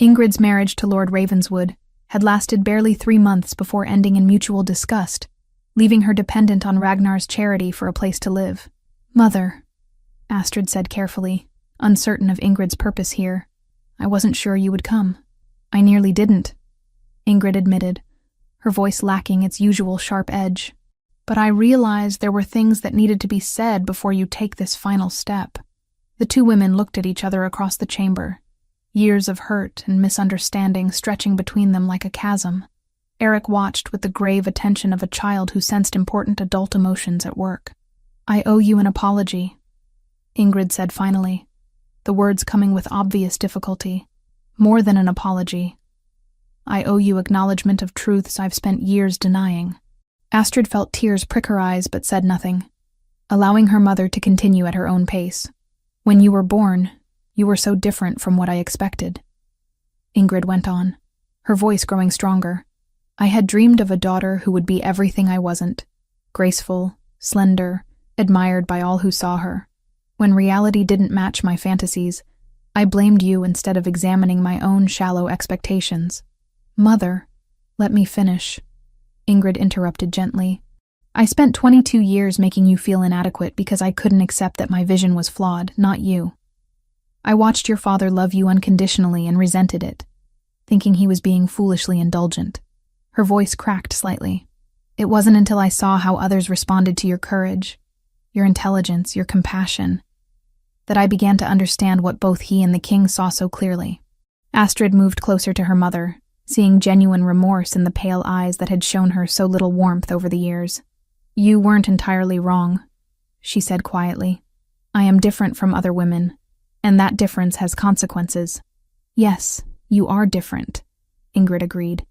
S1: Ingrid's marriage to Lord Ravenswood had lasted barely 3 months before ending in mutual disgust, leaving her dependent on Ragnar's charity for a place to live. "Mother," Astrid said carefully, uncertain of Ingrid's purpose here, "I wasn't sure you would come." "I nearly didn't," Ingrid admitted, her voice lacking its usual sharp edge. "But I realized there were things that needed to be said before you take this final step." The two women looked at each other across the chamber, years of hurt and misunderstanding stretching between them like a chasm. Eric watched with the grave attention of a child who sensed important adult emotions at work. "I owe you an apology," Ingrid said finally, the words coming with obvious difficulty. "More than an apology. I owe you acknowledgement of truths I've spent years denying." Astrid felt tears prick her eyes but said nothing, allowing her mother to continue at her own pace. "When you were born, you were so different from what I expected," Ingrid went on, her voice growing stronger. "I had dreamed of a daughter who would be everything I wasn't, graceful, slender, admired by all who saw her. When reality didn't match my fantasies, I blamed you instead of examining my own shallow expectations." "Mother, let me finish," Ingrid interrupted gently. "I spent 22 years making you feel inadequate because I couldn't accept that my vision was flawed, not you. I watched your father love you unconditionally and resented it, thinking he was being foolishly indulgent." Her voice cracked slightly. "It wasn't until I saw how others responded to your courage, your intelligence, your compassion, that I began to understand what both he and the king saw so clearly." Astrid moved closer to her mother, seeing genuine remorse in the pale eyes that had shown her so little warmth over the years. "You weren't entirely wrong," she said quietly. "I am different from other women, and that difference has consequences." "Yes, you are different," Ingrid agreed.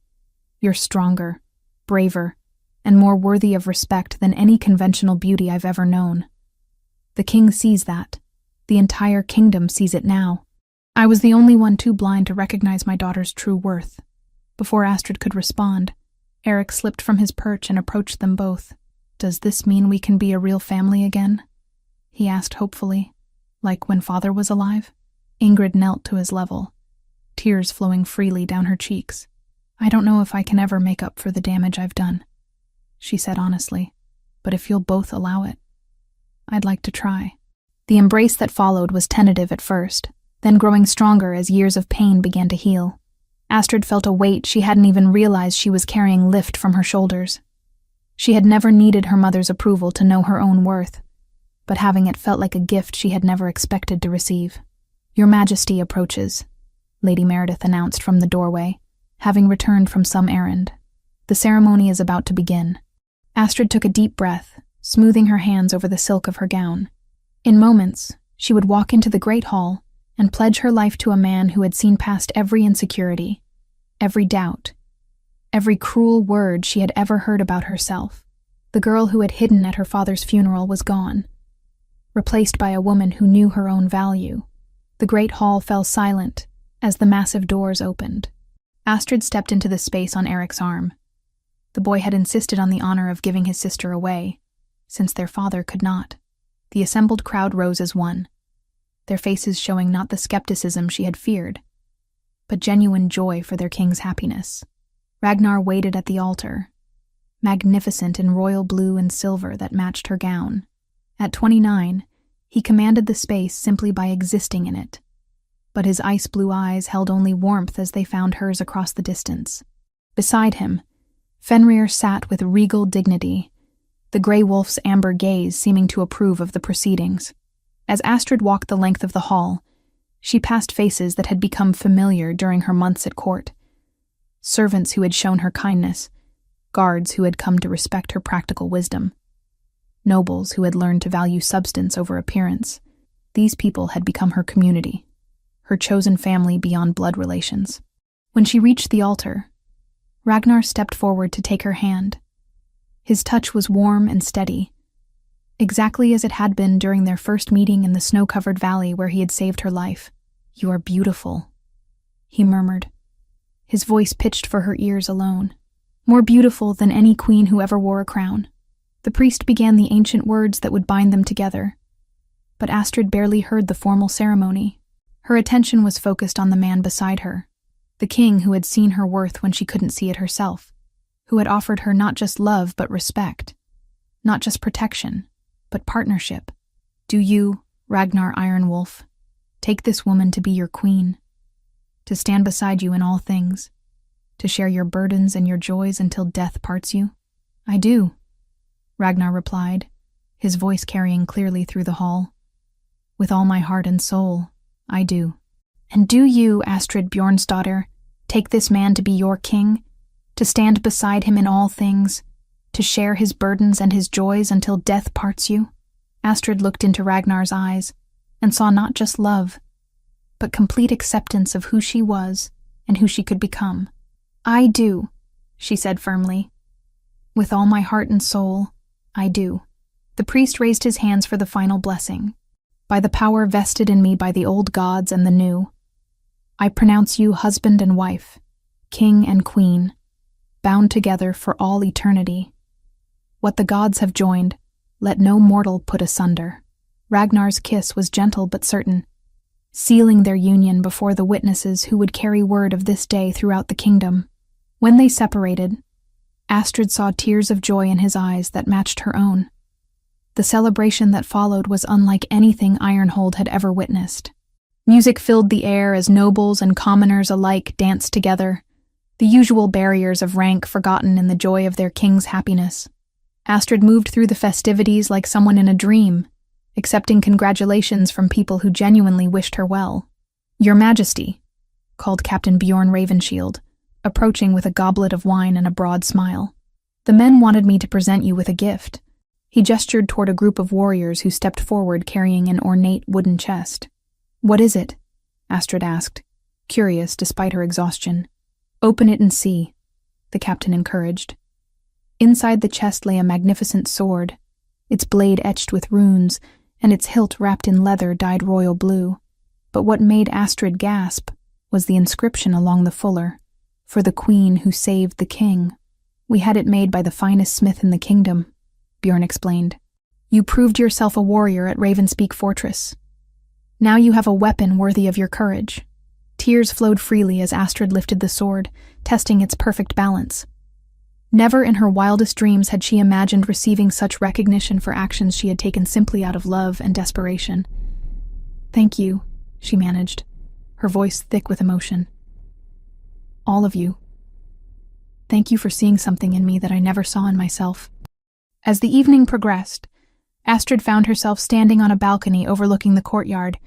S1: "You're stronger, braver, and more worthy of respect than any conventional beauty I've ever known. The king sees that. The entire kingdom sees it now. I was the only one too blind to recognize my daughter's true worth." Before Astrid could respond, Eric slipped from his perch and approached them both. "Does this mean we can be a real family again?" he asked hopefully. "Like when father was alive?" Ingrid knelt to his level, tears flowing freely down her cheeks. "I don't know if I can ever make up for the damage I've done," she said honestly, "but if you'll both allow it, I'd like to try." The embrace that followed was tentative at first, then growing stronger as years of pain began to heal. Astrid felt a weight she hadn't even realized she was carrying lift from her shoulders. She had never needed her mother's approval to know her own worth, but having it felt like a gift she had never expected to receive. "Your Majesty approaches," Lady Meredith announced from the doorway, having returned from some errand. "The ceremony is about to begin." Astrid took a deep breath, smoothing her hands over the silk of her gown. In moments, she would walk into the great hall and pledge her life to a man who had seen past every insecurity, every doubt, every cruel word she had ever heard about herself. The girl who had hidden at her father's funeral was gone, replaced by a woman who knew her own value. The great hall fell silent as the massive doors opened. Astrid stepped into the space on Eric's arm. The boy had insisted on the honor of giving his sister away, since their father could not. The assembled crowd rose as one, their faces showing not the skepticism she had feared, but genuine joy for their king's happiness. Ragnar waited at the altar, magnificent in royal blue and silver that matched her gown. At 29, he commanded the space simply by existing in it. But his ice-blue eyes held only warmth as they found hers across the distance. Beside him, Fenrir sat with regal dignity, the grey wolf's amber gaze seeming to approve of the proceedings. As Astrid walked the length of the hall, she passed faces that had become familiar during her months at court. Servants who had shown her kindness, guards who had come to respect her practical wisdom, nobles who had learned to value substance over appearance. These people had become her community, her chosen family beyond blood relations. When she reached the altar, Ragnar stepped forward to take her hand. His touch was warm and steady, exactly as it had been during their first meeting in the snow-covered valley where he had saved her life. "You are beautiful," he murmured, his voice pitched for her ears alone. "More beautiful than any queen who ever wore a crown." The priest began the ancient words that would bind them together, but Astrid barely heard the formal ceremony. Her attention was focused on the man beside her, the king who had seen her worth when she couldn't see it herself, who had offered her not just love but respect, not just protection, but partnership. "Do you, Ragnar Ironwolf, take this woman to be your queen, to stand beside you in all things, to share your burdens and your joys until death parts you?" "I do," Ragnar replied, his voice carrying clearly through the hall. "With all my heart and soul, I do." "And do you, Astrid Bjornsdottir, take this man to be your king, to stand beside him in all things, to share his burdens and his joys until death parts you?" Astrid looked into Ragnar's eyes and saw not just love, but complete acceptance of who she was and who she could become. "I do," she said firmly. "With all my heart and soul, I do." The priest raised his hands for the final blessing. "By the power vested in me by the old gods and the new, I pronounce you husband and wife, king and queen, bound together for all eternity. What the gods have joined, let no mortal put asunder." Ragnar's kiss was gentle but certain, sealing their union before the witnesses who would carry word of this day throughout the kingdom. When they separated, Astrid saw tears of joy in his eyes that matched her own. The celebration that followed was unlike anything Ironhold had ever witnessed. Music filled the air as nobles and commoners alike danced together, the usual barriers of rank forgotten in the joy of their king's happiness. Astrid moved through the festivities like someone in a dream, accepting congratulations from people who genuinely wished her well. "Your Majesty," called Captain Bjorn Ravenshield, approaching with a goblet of wine and a broad smile. "The men wanted me to present you with a gift." He gestured toward a group of warriors who stepped forward carrying an ornate wooden chest. "What is it?" Astrid asked, curious despite her exhaustion. "Open it and see," the captain encouraged. Inside the chest lay a magnificent sword, its blade etched with runes and its hilt wrapped in leather dyed royal blue. But what made Astrid gasp was the inscription along the fuller, "For the queen who saved the king." "We had it made by the finest smith in the kingdom," Bjorn explained. "You proved yourself a warrior at Ravenspeak Fortress. Now you have a weapon worthy of your courage." Tears flowed freely as Astrid lifted the sword, testing its perfect balance. Never in her wildest dreams had she imagined receiving such recognition for actions she had taken simply out of love and desperation. "Thank you," she managed, her voice thick with emotion. "All of you. Thank you for seeing something in me that I never saw in myself." As the evening progressed, Astrid found herself standing on a balcony overlooking the courtyard,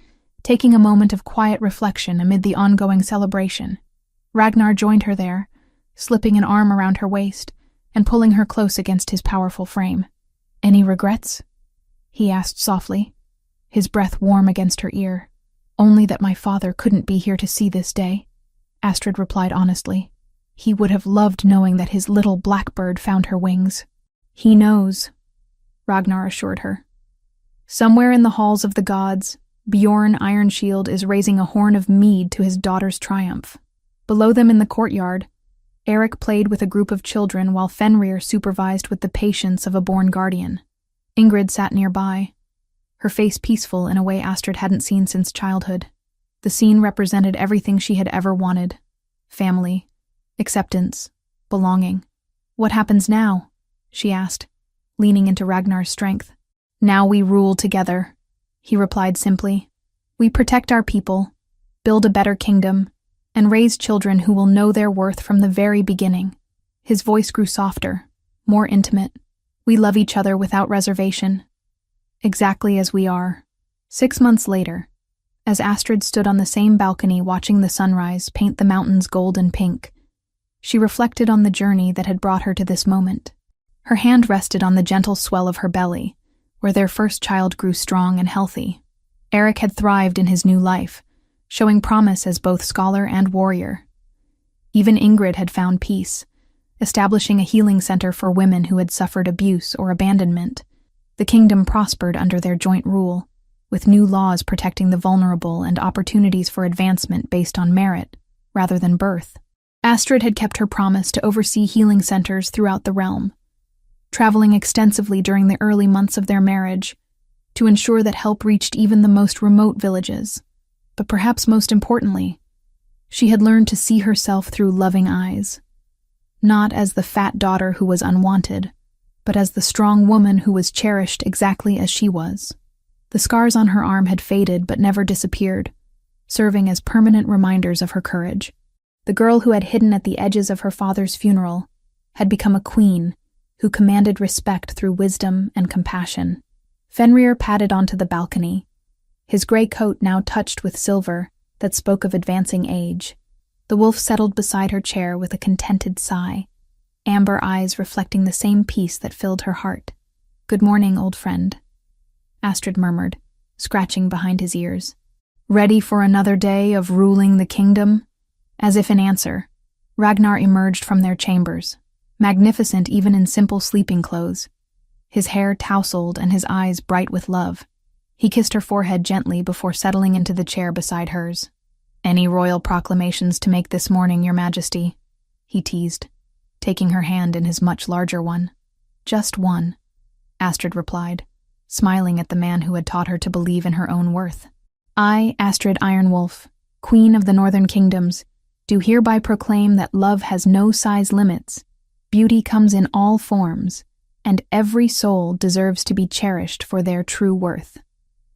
S1: taking a moment of quiet reflection amid the ongoing celebration. Ragnar joined her there, slipping an arm around her waist and pulling her close against his powerful frame. "Any regrets?" he asked softly, his breath warm against her ear. "Only that my father couldn't be here to see this day," Astrid replied honestly. "He would have loved knowing that his little blackbird found her wings." "He knows," Ragnar assured her. "Somewhere in the halls of the gods, Bjorn Ironshield is raising a horn of mead to his daughter's triumph." Below them in the courtyard, Eric played with a group of children while Fenrir supervised with the patience of a born guardian. Ingrid sat nearby, her face peaceful in a way Astrid hadn't seen since childhood. The scene represented everything she had ever wanted: family, acceptance, belonging. "What happens now?" she asked, leaning into Ragnar's strength. "Now we rule together," he replied simply. "We protect our people, build a better kingdom, and raise children who will know their worth from the very beginning." His voice grew softer, more intimate. "We love each other without reservation, exactly as we are." 6 months later, as Astrid stood on the same balcony watching the sunrise paint the mountains gold and pink, she reflected on the journey that had brought her to this moment. Her hand rested on the gentle swell of her belly, where their first child grew strong and healthy. Eric had thrived in his new life, showing promise as both scholar and warrior. Even Ingrid had found peace, establishing a healing center for women who had suffered abuse or abandonment. The kingdom prospered under their joint rule, with new laws protecting the vulnerable and opportunities for advancement based on merit, rather than birth. Astrid had kept her promise to oversee healing centers throughout the realm, traveling extensively during the early months of their marriage to ensure that help reached even the most remote villages. But perhaps most importantly, she had learned to see herself through loving eyes, not as the fat daughter who was unwanted, but as the strong woman who was cherished exactly as she was. The scars on her arm had faded but never disappeared, serving as permanent reminders of her courage. The girl who had hidden at the edges of her father's funeral had become a queen who commanded respect through wisdom and compassion. Fenrir padded onto the balcony, his gray coat now touched with silver that spoke of advancing age. The wolf settled beside her chair with a contented sigh, amber eyes reflecting the same peace that filled her heart. "Good morning, old friend," Astrid murmured, scratching behind his ears. "Ready for another day of ruling the kingdom?" As if in answer, Ragnar emerged from their chambers, magnificent even in simple sleeping clothes, his hair tousled and his eyes bright with love. He kissed her forehead gently before settling into the chair beside hers. "Any royal proclamations to make this morning, Your Majesty?" he teased, taking her hand in his much larger one. "Just one," Astrid replied, smiling at the man who had taught her to believe in her own worth. "I, Astrid Ironwolf, Queen of the Northern Kingdoms, do hereby proclaim that love has no size limits, beauty comes in all forms, and every soul deserves to be cherished for their true worth."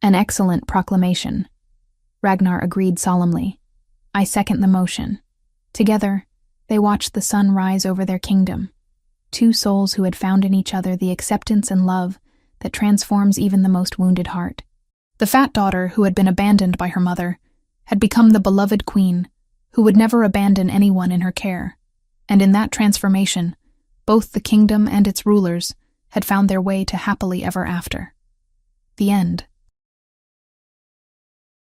S1: "An excellent proclamation," Ragnar agreed solemnly. "I second the motion." Together, they watched the sun rise over their kingdom, two souls who had found in each other the acceptance and love that transforms even the most wounded heart. The fat daughter, who had been abandoned by her mother, had become the beloved queen, who would never abandon anyone in her care. And in that transformation, both the kingdom and its rulers had found their way to happily ever after. The end.